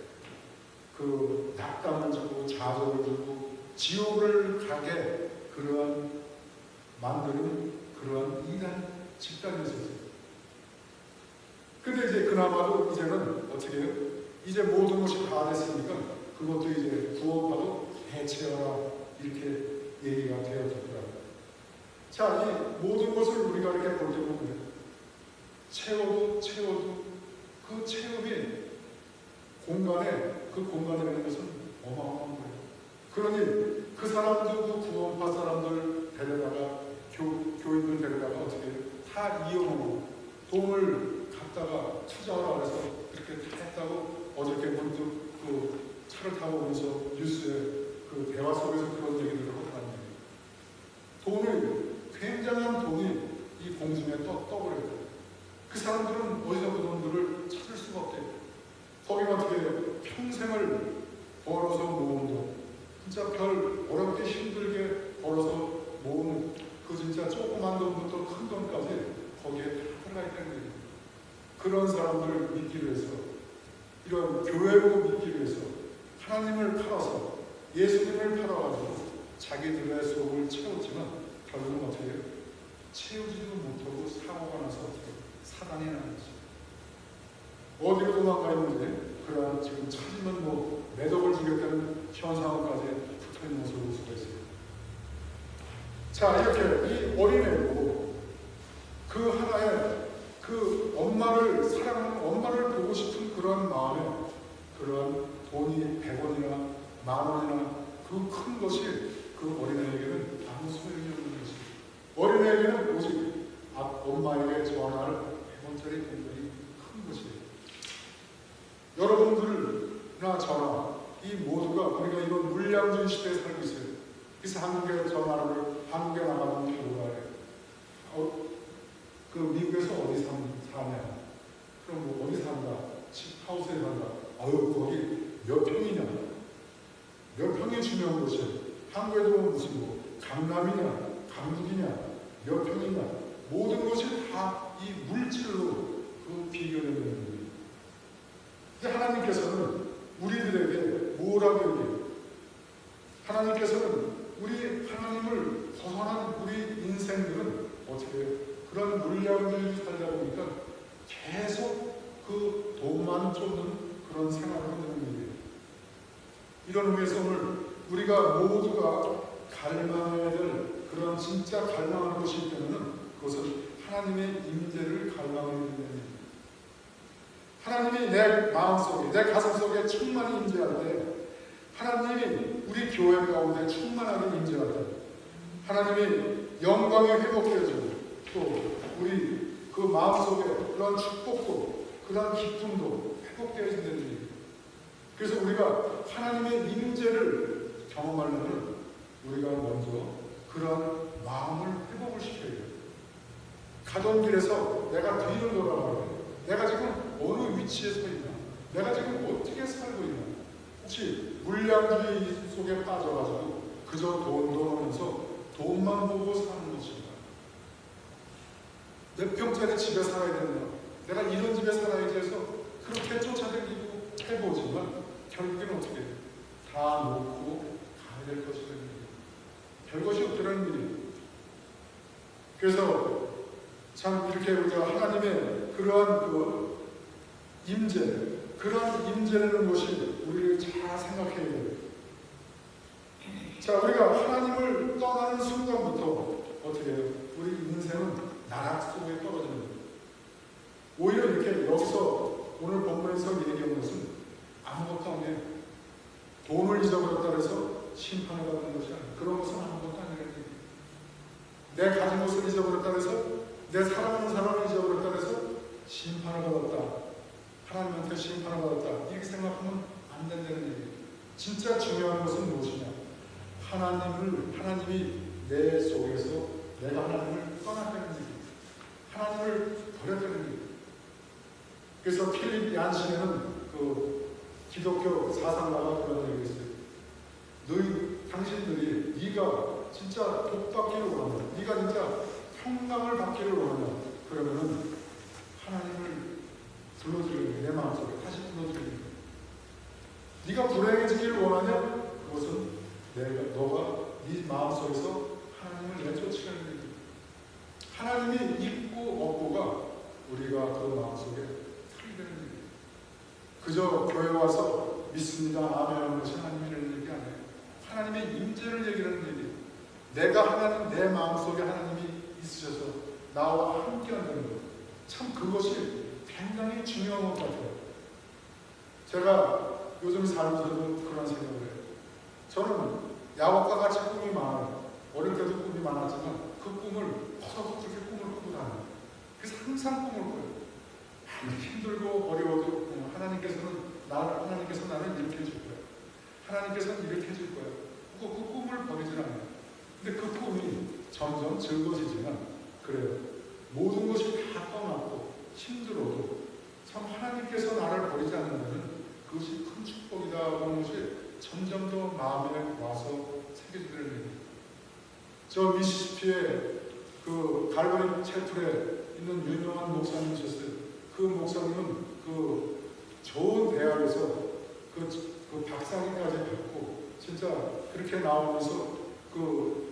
그 낙담을 주고 좌절을 주고 지옥을 가게 그러한 만드는 그러한 이단 집단이 있었어요. 근데 이제 그나마도 이제는 어떻게 해요? 이제 모든 것이 다 됐으니까 그것도 이제 구원파도 해체하라 이렇게 얘기가 되어졌더라고요. 자, 이 모든 것을 우리가 이렇게 볼 때 보면 채워도 그 채움이 그 공간에 있는 것은 어마어마한 거예요. 그러니 그 사람들도 구원파 사람들 데려다가 교인들 데려다가 어떻게 해요? 다 이용하고 돈을 갖다가 투자하라 해서 그렇게 다 했다고 어저께 문득 그 차를 타고 오면서 뉴스에 그 대화 속에서 그런 얘기들을 하더라고요. 돈을 굉장한 돈이 이 공중에 떠버려요. 그 사람들은 어디서 그 돈들을 찾을 수가 없대요. 거기가 어떻게 해요? 평생을 벌어서 모은 돈, 진짜 별 어렵게 힘들게 벌어서 모은 그 진짜 조그만 돈부터 큰 돈까지 거기에 다 들어가 있다는 거예요. 그런 사람들을 믿기 위해서, 이런 교회로 믿기 위해서 하나님을 팔아서 예수님을 팔아가지고 자기들의 속을 채웠지만 결국은 어떻게 해요? 채우지도 못하고 사고가 나서 어떻게 사단이 나는 거죠. 어디로 도망가 있는데 그러한 지금 찾으면 뭐 매덕을 주겠다는 현상까지 붙어 있는 모습을 볼 수가 있어요. 자, 이렇게 이 어린애고 그 하나의 그 엄마를 사랑하는 엄마를 보고 싶은 그런 마음에 그런 돈이 100원이나 10,000원이나 그 큰 것이 그 어린애에게는 아무 소용이 없는 것이에요. 어린애에게는 오직 엄마에게 전할 100원짜리 공돈이 큰 것이에요. 여러분들이나 저나 이 모두가 우리가 이런 물량주의 시대에 살고 있어요. 그래서 한국에 전화를 한국에 나가면 뭐라 해요? 그 미국에서 어디 사냐? 그럼 뭐 어디 산다? 집 하우스에 산다. 거기 몇 평이냐? 몇 평이 중요한 것이에요. 한국에도 무슨 뭐 강남이냐, 강북이냐, 몇 평이냐, 모든 것이 다 이 물질로 그 비교되는 거예요. 근데 하나님께서는 우리들에게 뭐라고 얘기해요? 하나님께서는 우리 하나님을 벗어난 우리 인생들은 어떻게 해요? 그런 물량들이 살다 보니까 계속 그 돈만 쫓는 그런 생활을 하는 일이에요. 이런 의미에서 오늘 우리가 모두가 갈망해야 될 그런 진짜 갈망하는 것이 있다면 그것은 하나님의 임재를 갈망해야 된다는 얘기입니다. 하나님이 내 마음속에, 내 가슴속에 충만히 임재할 때 하나님이 우리 교회 가운데 충만하게 임재할 때 하나님이 영광에 회복해주고 또 우리 그 마음속에 그런 축복도 그런 기쁨도 회복되어진다는 얘기입니다. 그래서 우리가 하나님의 임재를 경험하려면 우리가 먼저 그런 마음을 회복을 시켜야 돼요. 가던 길에서 내가 뒤를 돌아가고 내가 지금 어느 위치에 서 있나? 내가 지금 어떻게 살고 있나? 혹시 물량주의 속에 빠져가지고 그저 돈 하면서 돈만 보고 사는 것인가? 몇 평짜리 집에 살아야 되나? 내가 이런 집에 살아야지 해서 그렇게 쫓아다니고 해보지만 결국엔 어떻게 해요? 다 놓고 가야 될 것이라는 얘기예요. 별것이 없더라는 일이에요. 그래서 참 이렇게 우리가 하나님의 그러한 그 임재, 그러한 임재라는 것이 우리를 잘 생각해야 돼요. 자, 우리가 하나님을 떠나는 순간부터 어떻게 해요? 우리 인생은 나락 속에 떨어지는 거예요. 오히려 이렇게 여기서 오늘 본문에서 얘기한 것은 아무것도 아니에요. 돈을 잊어버렸다 해서 심판을 받는 것이 아니에요. 그런 것은 아무것도 아니라는 얘기예요. 내 가진 것을 잊어버렸다 해서, 내 사랑하는 사람을 잊어버렸다 해서 심판을 받았다, 하나님한테 심판을 받았다, 이렇게 생각하면 안 된다는 얘기예요. 진짜 중요한 것은 무엇이냐? 하나님이 내 속에서 내가 하나님을 떠났다는 얘기예요. 하나님을 버렸다는 얘기예요. 그래서 필립 얀신에는 그 기독교 사상가가 그런 얘기를 했어요. 당신들이 네가 진짜 복 받기를 원하냐, 네가 진짜 평강을 받기를 원하냐, 그러면은 하나님을 불러들이는 거예요. 내 마음속에 다시 불러들이는 거예요. 네가 불행해지기를 원하냐, 그것은 너가 네 마음속에서 하나님을 내쫓으라는 얘기예요. 하나님이 있고 없고가 우리가 그 마음속에 틀리는 얘기예요. 그저 교회 와서 믿습니다, 아멘 하는 것이 하나님이라는 얘기 아니에요. 하나님의 임재를 얘기하는 얘기예요. 내 마음속에 하나님이 있으셔서 나와 함께 한다는 것. 참 그것이 굉장히 중요한 것 같아요. 제가 요즘 살면서도 그런 생각을 해요. 저는 야곱과 같이 꿈이 많아요. 어릴 때도 꿈이 많았지만 그 꿈을 커서도 그렇게 꿈을 꾸고 다녀요. 그래서 항상 꿈을 꿔요. 힘들고 어려워도 하나님께서 나를 이렇게 해줄 거야. 하나님께서는 이렇게 해줄 거야. 그 꿈을 버리질 않아요. 근데 그 꿈이 점점 즐거워지지만 그래요. 모든 것이 다 떠났고 힘들어도 참 하나님께서 나를 버리지 않는다면 그것이 큰 축복이다 하는 것이 점점 더 마음에 와서 새겨지는 얘기예요. 저 미시시피에 그 갈보리 첼툴에 있는 유명한 목사님이셨어요. 그 목사님은 그 좋은 대학에서 그 박사학위까지 받고 진짜 그렇게 나오면서 그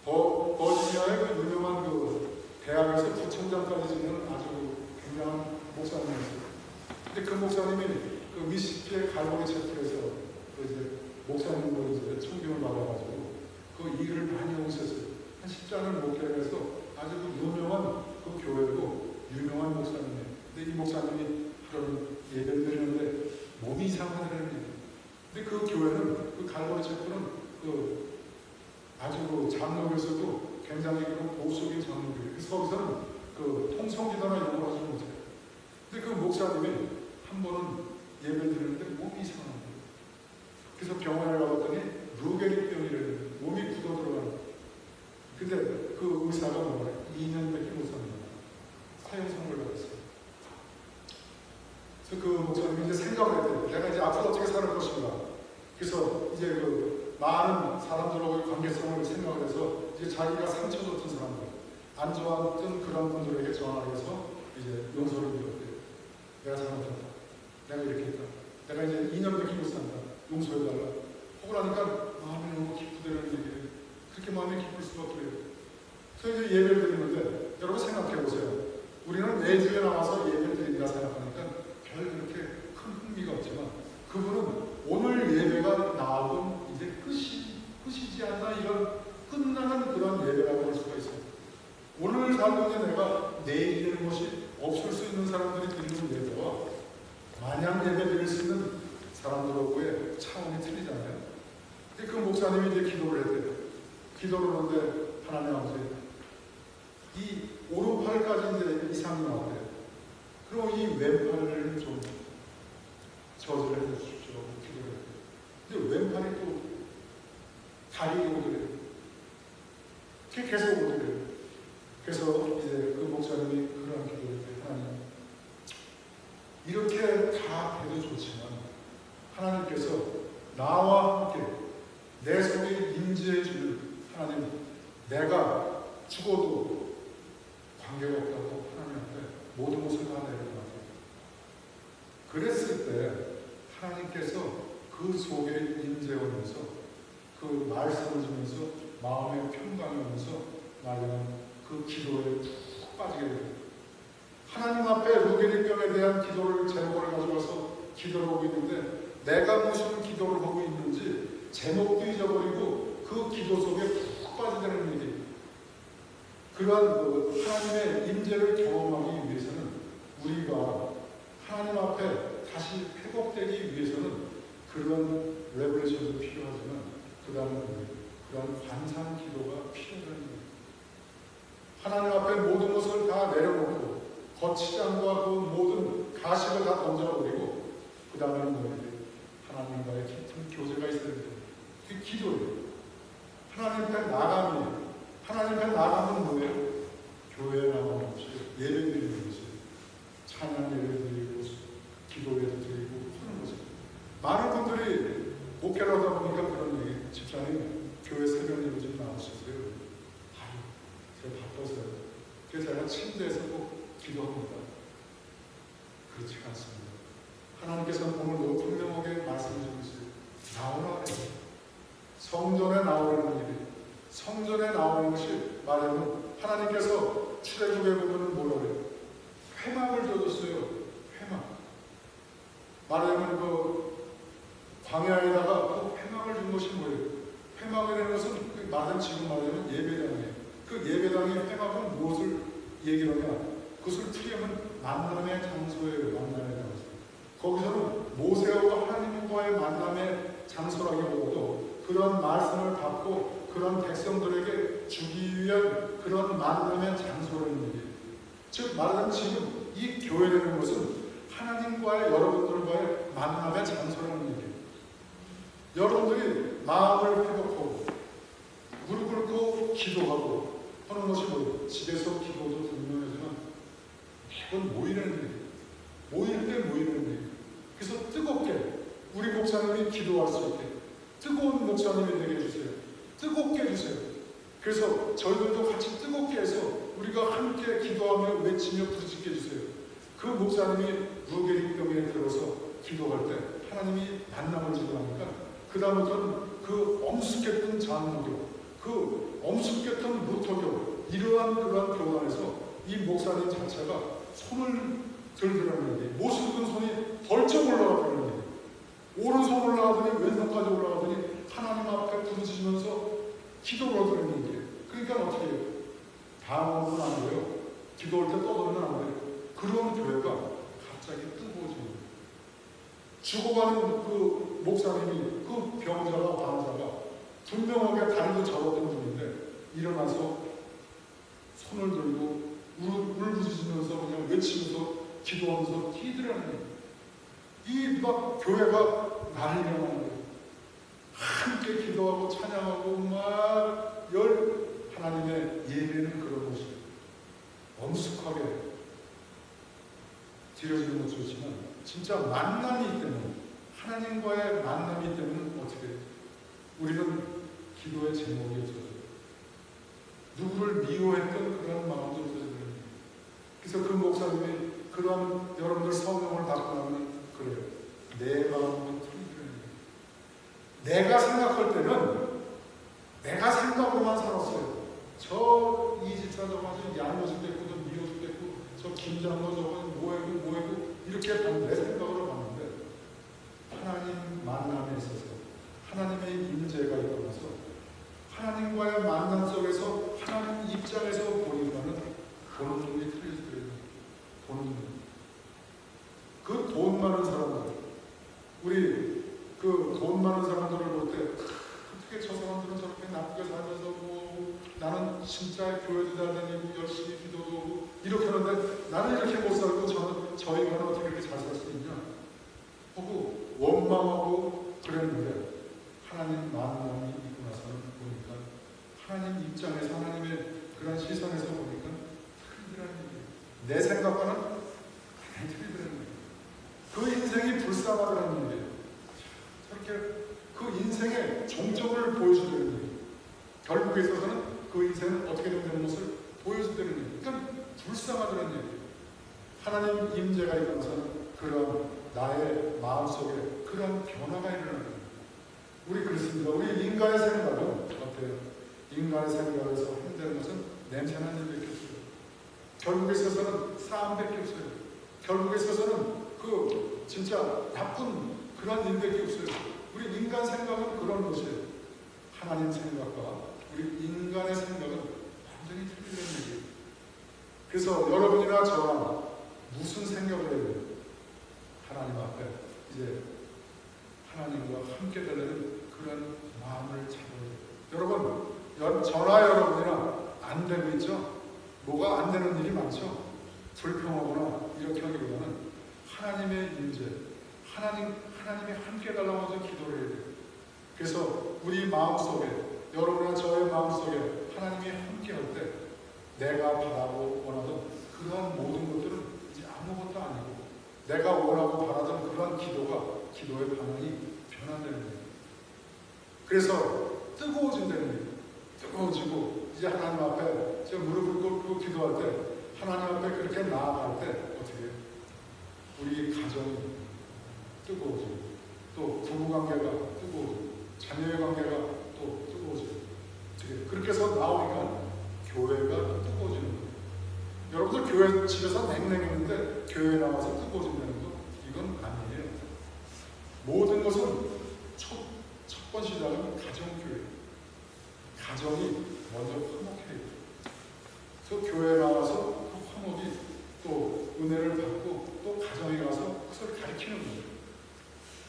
버지니아의 그 유명한 그 대학에서 부총장까지 짓는 아주 굉장한 목사님이었어요. 근데 그 목사님이 그 미시시피의 갈보리 첼툴에서 그 이제 목사님으로 이제 총경을 받아가지고 그 일을 많이 하고 있었어요. 한 10장을 목회를 해서 아주 유명한 그 교회고 유명한 목사님이에요. 근데 이 목사님이 그런 예배를 드리는데 몸이 이상하더라는 얘기예요. 근데 그 교회는 그 갈보리 첼툴은 그 아주 그 장로교에서도 굉장히 그 보수적인 장로교예요. 그래서 거기서는 그 통성기도나 이런 걸 하지 못해요. 근데 그 목사님이 한 번은 예배를 드리는데 몸이 이상한 거예요. 그래서 병원에 가봤더니 루게릭병이래요. 몸이 굳어 들어가는 거예요. 근데 그 의사가 뭐래? 2년밖에 못 삽니다. 사형 선고를 받았어요. 그래서 그 목사님이 이제 생각을 했대요. 내가 이제 앞으로 어떻게 살 것인가. 그래서 이제 그 많은 사람들하고의 관계성을 생각을 해서 이제 자기가 상처 줬던 사람들, 안 좋았던 그런 분들에게 전화를 해서 이제 용서를 빌었대요. 내가 잘못했다. 내가 이렇게 했다. 내가 이제 2년밖에 못 산다. 용서해달라. 하고 나니까 마음이 너무 기쁘다는 얘기예요. 그렇게 마음이 기쁠 수밖에 없어요. 그래서 이제 예배를 드리는데 여러분 생각해 보세요. 우리는 매주에 나와서 예배를 드린다 생각하니까 별 그렇게 큰 흥미가 없지만 그분은 오늘 예배가 나오면 이제 끝이지 않나 이런 끝나는 그런 예배라고 할 수가 있어요. 오늘 살동에 내가 내일 되는 것이 없을 수 있는 사람들이 드리는 예배와 마냥 예배 드릴 수 있는 사람들하고의 차원이 틀리잖아요. 근데 그 목사님이 이제 기도를 했대요. 기도를 하는데 하나님 아버지 이 오른팔까지 이제 이상이 나왔대요. 그럼 이 왼팔을 좀 저지를 해주십시오. 기도를 했대요. 근데 왼팔이 또 다리에 오더래요. 그게 계속 오더래요. 그래서 이제 그 목사님이 그런 기도를 했대요. 하나님 이렇게 다 해도 좋지만 하나님께서 나와 함께 내 속에 임재해 주는 하나님, 내가 죽어도 관계가 없다고 하나님한테 모든 것을 다 내려놔요. 그랬을 때 하나님께서 그 속에 임재하면서 그 말씀을 주면서 마음의 평강이 오면서 나는 그 기도에 푹 빠지게 됩니다. 하나님 앞에 루게릭병에 대한 기도를 제목을 가져와서 기도를 하고 있는데 내가 무슨 기도를 하고 있는지 제목도 잊어버리고 그 기도 속에 푹 빠지다는 얘기. 그러한 하나님의 임재를 경험하기 위해서는 우리가 하나님 앞에 다시 회복되기 위해서는 그런 레벨레이션도 필요하지만 그런 관상 기도가 필요하다는 거예요. 하나님 앞에 모든 것을 다 내려놓고 거치장과 그 모든 가식을 다 던져버리고 그 다음에는 뭐예요? 하나님과의 깊은 교제가 있어야 돼요. 그게 기도예요. 하나님 앞에 나감이에요. 하나님 앞에 나감은 뭐예요? 교회에 나가는 것이 예배 드리는 것이 찬양 예배 드리고 기도 예배 드리고 하는 것이 많은 분들이 목회를 하다 보니까 그런 얘기 집사님 교회 새벽 예배 좀 나오셨어요. 아유 제가 바빠서요. 그래서 제가 침대에서 꼭 기도합니다. 그렇지 않습니다. 하나님께서는 오늘 너무 분명하게 말씀해 주셨어요. 나오라 그래요. 성전에 나오라는 일이 성전에 나오는 것이 말하면 하나님께서 출애굽에 보면 뭐라고 해요? 회막을 줘줬어요. 회막. 말하면 그 광야에다가 그 회막을 준 것이 뭐예요? 회막이라는 것은 말하면 지금 말하면 예배당이에요. 그 예배당의 회막은 무엇을 얘기하냐? 그것을 풀이하면 만남의 장소예요. 만남의 장소. 거기서는 모세와 하나님과의 만남의 장소라기보다도 그런 말씀을 받고 그런 백성들에게 주기 위한 그런 만남의 장소라는 얘기예요. 즉 말하자면 지금 이 교회라는 것은 하나님과의 여러분들과의 만남의 장소라는 얘기예요. 여러분들이 마음을 회복하고 무릎 꿇고 기도하고 하는 것이 뭐예요? 집에서 기도도 분명하지만 매번 모이라는 얘기예요. 모일 때 모이는 얘기예요. 그래서 뜨겁게 우리 목사님이 기도할 수 있게 뜨거운 목사님이 되게 해주세요. 뜨겁게 해주세요. 그래서 저희들도 같이 뜨겁게 해서 우리가 함께 기도하며 외치며 부르짖게 해주세요. 그 목사님이 무게리병에 들어서 기도할 때 하나님이 만남을 주고 나니까 그 다음부터는 그 엄숙했던 장로교, 그 엄숙했던 루터교 이러한 그러한 교단에서 이 목사님 자체가 손을 들더라는 얘기, 모습 든 손이 벌쩍 올라가더라는 얘기. 오른손 올라가더니 왼손까지 올라가더니 하나님 앞에 부르짖으면서 기도를 하더라는 얘기. 그러니까 어떻게 해요? 당황은 안 돼요. 기도할 때 떠들면 안 돼요. 그런 교회가 갑자기 뜨거워지는 거예요. 죽어가는 그 목사님이 그 병자가 환자가 분명하게 다리도 잡았던 분인데 일어나서 손을 들고 울부짖으면서 그냥 외치면서 기도하면서 뛰더라는 거예요. 이 막 교회가 난리가 나는 거예요. 함께 기도하고 찬양하고 막 하나님의 예배는 그런 것이에요. 엄숙하게 드려지는 것도 좋지만 진짜 만남이 때문에 하나님과의 만남이 때문에 어떻게 해요? 우리는 기도의 제목이 없어져요. 누구를 미워했던 그런 마음도 없어져요. 그래서 그 목사님이 그런 여러분들 성령을 받고 나면 그래요. 내 마음은 틀리더라고요. 내가 생각할 때는 내가 생각으로만 살았어요. 저 이 집사 저거 아주 양모습 됐고 저 미호습 됐고 저 김장로 저거 뭐해고 이렇게 내 생각으로 봤는데 하나님 만남에 있어서 하나님의 임재가 일어나서 하나님과의 만남 속에서 하나님 입장에서 보니까는 보는 눈이 틀려져요. 보는 눈. 그 돈 많은 사람들, 우리 그 돈 많은 사람들을 볼 때 어떻게 저 사람들은 저렇게 나쁘게 살면서 뭐 나는 진짜 교회도 잘 다니고 열심히 기도도 하고 이렇게 하는데 나는 이렇게 못 살고 저희가 어떻게 이렇게 잘 살 수 있냐 하고 원망하고 그랬는데 하나님 만남이 있고 나서는 보니까 하나님 입장에서 하나님의 그런 시선에서 보니까 틀리더라는 얘기예요. 내 생각과는 틀리더라는 얘기예요. 그 인생이 불쌍하더라는 얘기예요. 저렇게 그 인생의 종점을 보여주려는 얘기예요. 결국에 있어서는 그 인생은 어떻게 된다는 것을 보여주려는 얘기예요. 그러니까 불쌍하더라는 얘기예요. 하나님 임재가 있어서는 그런 나의 마음속에 그런 변화가 일어나는 거예요. 우리 그렇습니다. 우리 인간의 생각은 어때요? 인간의 생각에서 한다는 것은 냄새나는 일밖에 없어요. 결국에 있어서는 싸움밖에 없어요. 결국에 있어서는 그 진짜 나쁜 그런 일밖에 없어요. 우리 인간 생각은 그런 것이에요. 하나님 생각과 우리 인간의 생각은 완전히 틀리는 얘기예요. 그래서 여러분이나 저나 무슨 생각을 해야 돼요? 하나님 앞에 이제 하나님과 함께 되려는 그런 마음을 저나 여러분이나 안 되고 있죠? 뭐가 안 되는 일이 많죠? 불평하거나 이렇게 하기보다는 하나님의 임재, 하나님이 함께 달라고 해서 기도를 해야 돼요. 그래서 우리 마음속에, 여러분과 저의 마음속에 하나님이 함께 할 때 내가 바라고 원하던 그러한 모든 것들은 이제 아무것도 아니고 내가 원하고 바라던 그러한 기도의 방향이 변한다는 거예요. 그래서 뜨거워진다는 거예요. 뜨거워지고 이제 하나님 앞에 제가 무릎을 꿇고 기도할 때 하나님 앞에 그렇게 나아갈 때 어떻게 해요? 우리 가정이 뜨거워지고 또 부부관계가 뜨거워지고 자녀의 관계가 또 뜨거워지고 그렇게 해서 나오니까 교회가 뜨거워지는 거예요. 여러분들 교회 집에서 냉랭했는데 교회에 나와서 뜨거워진다는 거 이건 아니에요. 모든 것은 첫 번 시작은 가정교회. 가정이 먼저 화목해야 돼요. 그래서 교회에 나와서 그 화목이 또 은혜를 받고 또 가정에 가서 그것을 가르치는 거예요.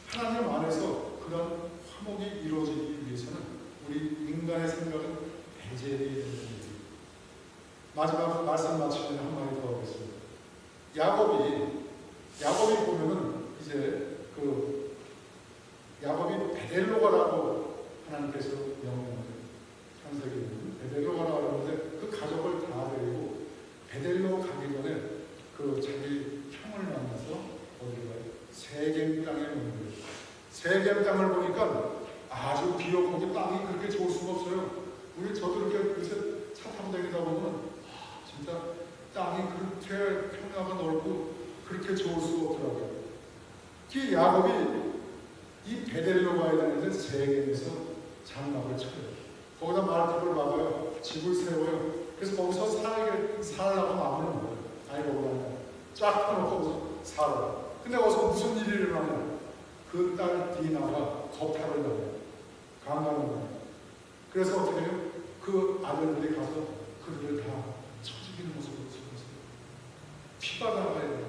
하나님 안에서 그런 화목이 이루어지기 위해서는 우리 인간의 생각은 배제해야 되는 거예요. 마지막 말씀 마치면 한마디 더 하겠습니다. 야곱이 보면은 이제 야곱이 베델로가라고 하나님께서 명령하세요. 창세기는 베델로가라고 하는데 그 가족을 다 데리고 베델로 가기 전에 자기 형을 만나서 어디로 가요? 세겜 땅에 오는 거예요. 세겜 땅을 보니까 아주 비옥하게 땅이 그렇게 좋을 수가 없어요. 저도 이렇게 요새 차 타고 다니다 보면 진짜 땅이 그렇게 평야가 넓고 그렇게 좋을 수가 없더라고요. 그 야곱이 이 베델로가에 다니는 세겜에서 장막을 쳐요. 거기다 말집을 막아요. 집을 세워요. 그래서 거기서 살라고 마음을 먹어요. 아이고, 쫙 펴놓고 거기서 살아. 근데 거기서 무슨 일이 일어나냐? 그 딸 디나가 거탈을 당해요. 강간을 당해요. 그래서 어떻게 해요? 그 아들들이 가서 그들을 다 쳐죽이는 모습을 보였어요. 피가 나가야 돼요.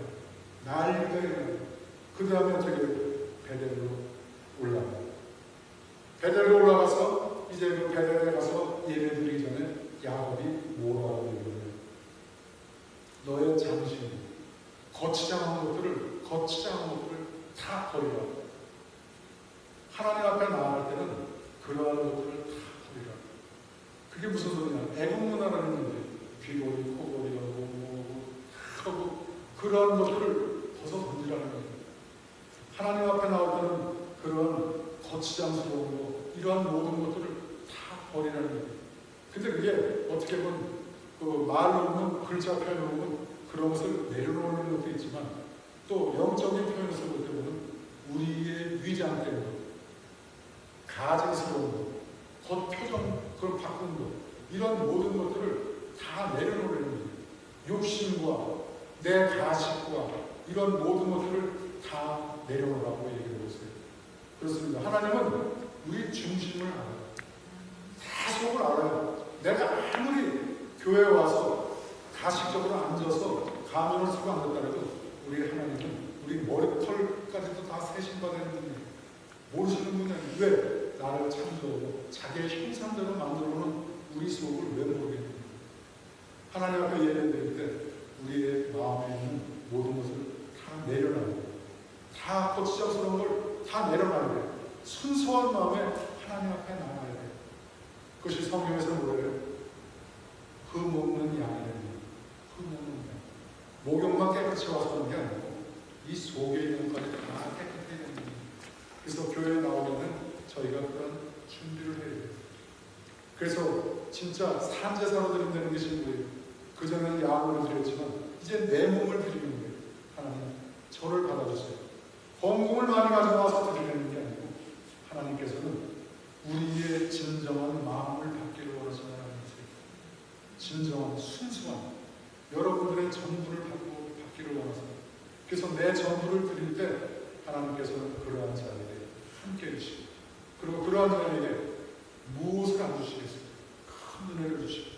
난리가 일어나요. 그 다음에 어떻게 해요? 베델로 올라가요. 베델로 올라가서 이제 그 베델에 가서 예배드리기 전에 야곱이 뭐라고 얘기해요? 너의 장신, 거치장한 것들을 다 버리라. 하나님 앞에 나아갈 때는 그러한 것들을 다 버리라. 그게 무슨 소리냐? 애국 문화라는 건데 귀걸이, 코걸이하고 하고 그러한 것들을 벗어 던지라는 거예요. 하나님 앞에 나올 때는 그런 거치장스러운 거, 이러한 모든 것들을 다 버리라는 거예요. 근데 그게 어떻게 보면 말로 보면 글자 표현으로 보면 그런 것을 내려놓는 것도 있지만 또 영적인 표현에서 볼 때 보면 우리의 위장된 것, 가증스러운 것, 겉표정 그걸 바꾸는 것, 이런 모든 것들을 다 내려놓으려는 거예요. 욕심과 내 가식과 이런 모든 것들을 다 내려놓으라고 얘기하고 있어요. 그렇습니다. 하나님은 우리 중심을 알아요. 다 속을 알아요. 내가 아무리 교회에 와서 가식적으로 앉아서 가면을 쓰고 앉았다고 우리 하나님은 우리 머리털까지도 다 세심받는 분이에요. 모르시는 분이 아니에요. 왜? 나를 창조하고 자기의 형상대로 만들어놓은 우리 속을 왜 모르겠느냐. 하나님 앞에 예배드릴 때 우리의 마음에 있는 모든 것을 다 내려놔야 돼요. 다 거치장스러운 걸 다 내려놔야 돼요. 순수한 마음에 하나님 앞에 나와야 돼요. 그것이 성경에서 뭐예요? 흠없는 양이라는 흠없는 양. 목욕만 깨끗이 와서 하는 게 아니고 이 속에 있는 것까지 다 깨끗해야 되는 거예요. 그래서 교회에 나오면은 저희가 그런 준비를 해야 돼요. 그래서 진짜 산제사로 드린다는 것이 뭐예요? 그전에는 양으로 드렸지만 이제 내 몸을 드리는 거예요. 하나님 저를 받아주세요. 헌금을 많이 가져와서 드리는 게 아니고 하나님께서는 우리의 진정한 마음을 받기를 원하시는 하나님이세요. 진정한 순수한 여러분들의 전부를 받기를 원하세요. 그래서 내 전부를 드릴 때 하나님께서는 그러한 자에게 함께 해주시고 그리고 그러한 자에게 무엇을 안 주시겠어요? 큰 은혜를 주시고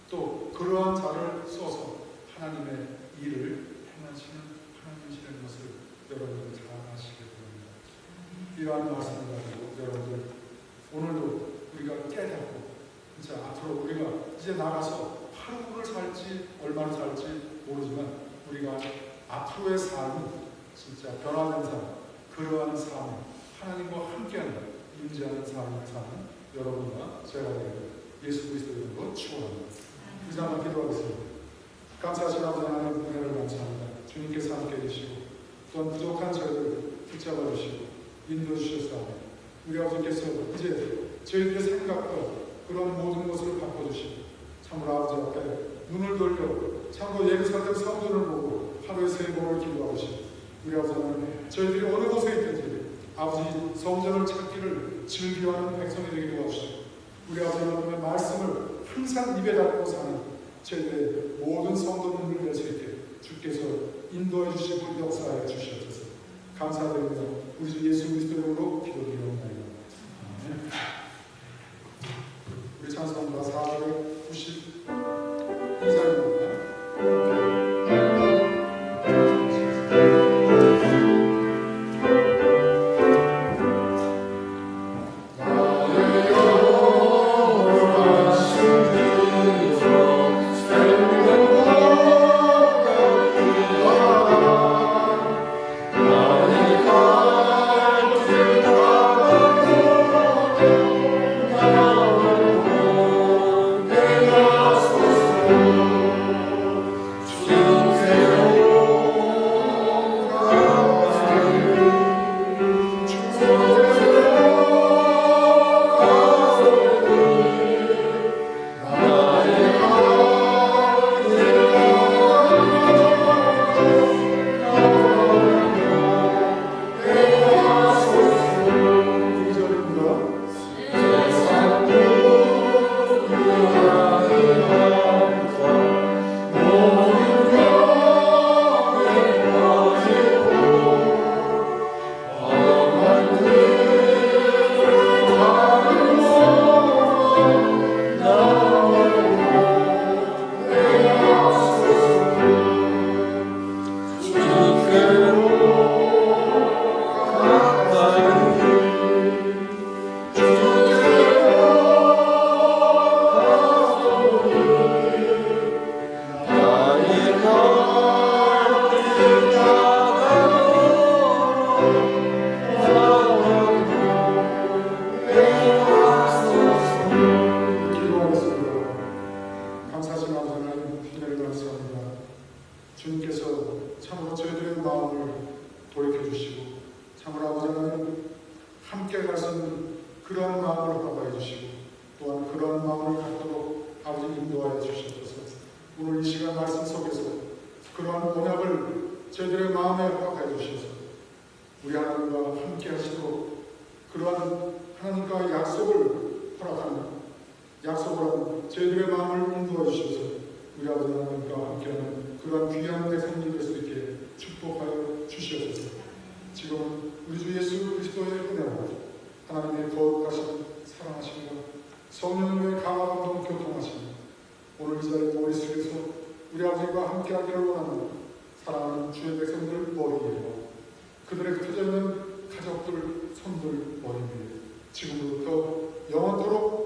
또 그러한 자를 써서 하나님의 일을 행하시는 하나님이시라는 것을 여러분들 잘 아시게 됩니다. 이러한 말씀을 가지고 여러분들 오늘도 우리가 깨닫고 진짜 앞으로 우리가 이제 나가서 하루를 살지 얼마나 살지 모르지만 우리가 앞으로의 삶은 진짜 변화된 삶, 그러한 삶, 하나님과 함께하는 임재하는 삶을 사는 여러분과 제가 되기를 예수 그리스도 이름으로 축원합니다. 이 시간 기도하겠습니다. 감사하신 아버지 하나님 은혜를 감사합니다. 주님께서 함께 해주시고 또한 부족한 저희를 붙잡아 주시고 인도해 주셨사옵니다. 우리 아버지께서 이제 저희들의 생각과 그런 모든 것을 바꿔주시고 참으로 아버지 앞에 눈을 돌려 참으로 예루살렘 성전을 보고 하루에 3번을 기도하시고 우리 아버지는 저희들이 어느 곳에 있든지 아버지 성전을 찾기를 즐겨하는 백성이 되게 도와주시고 우리 아버지 하나님의 말씀을 항상 입에 담고 사는 저희들의 모든 성도님을 낼 수 있게 주께서 인도해 주시고 역사해 주시옵소서. 감사드립니다. 우리 주 예수 그리스도 이름으로 기도드리옵나이다. 아멘. 우리 찬송가 492장입니다. 그들의 흩어져 있는 가족들, 손들 머리 위에 지금부터 영원토록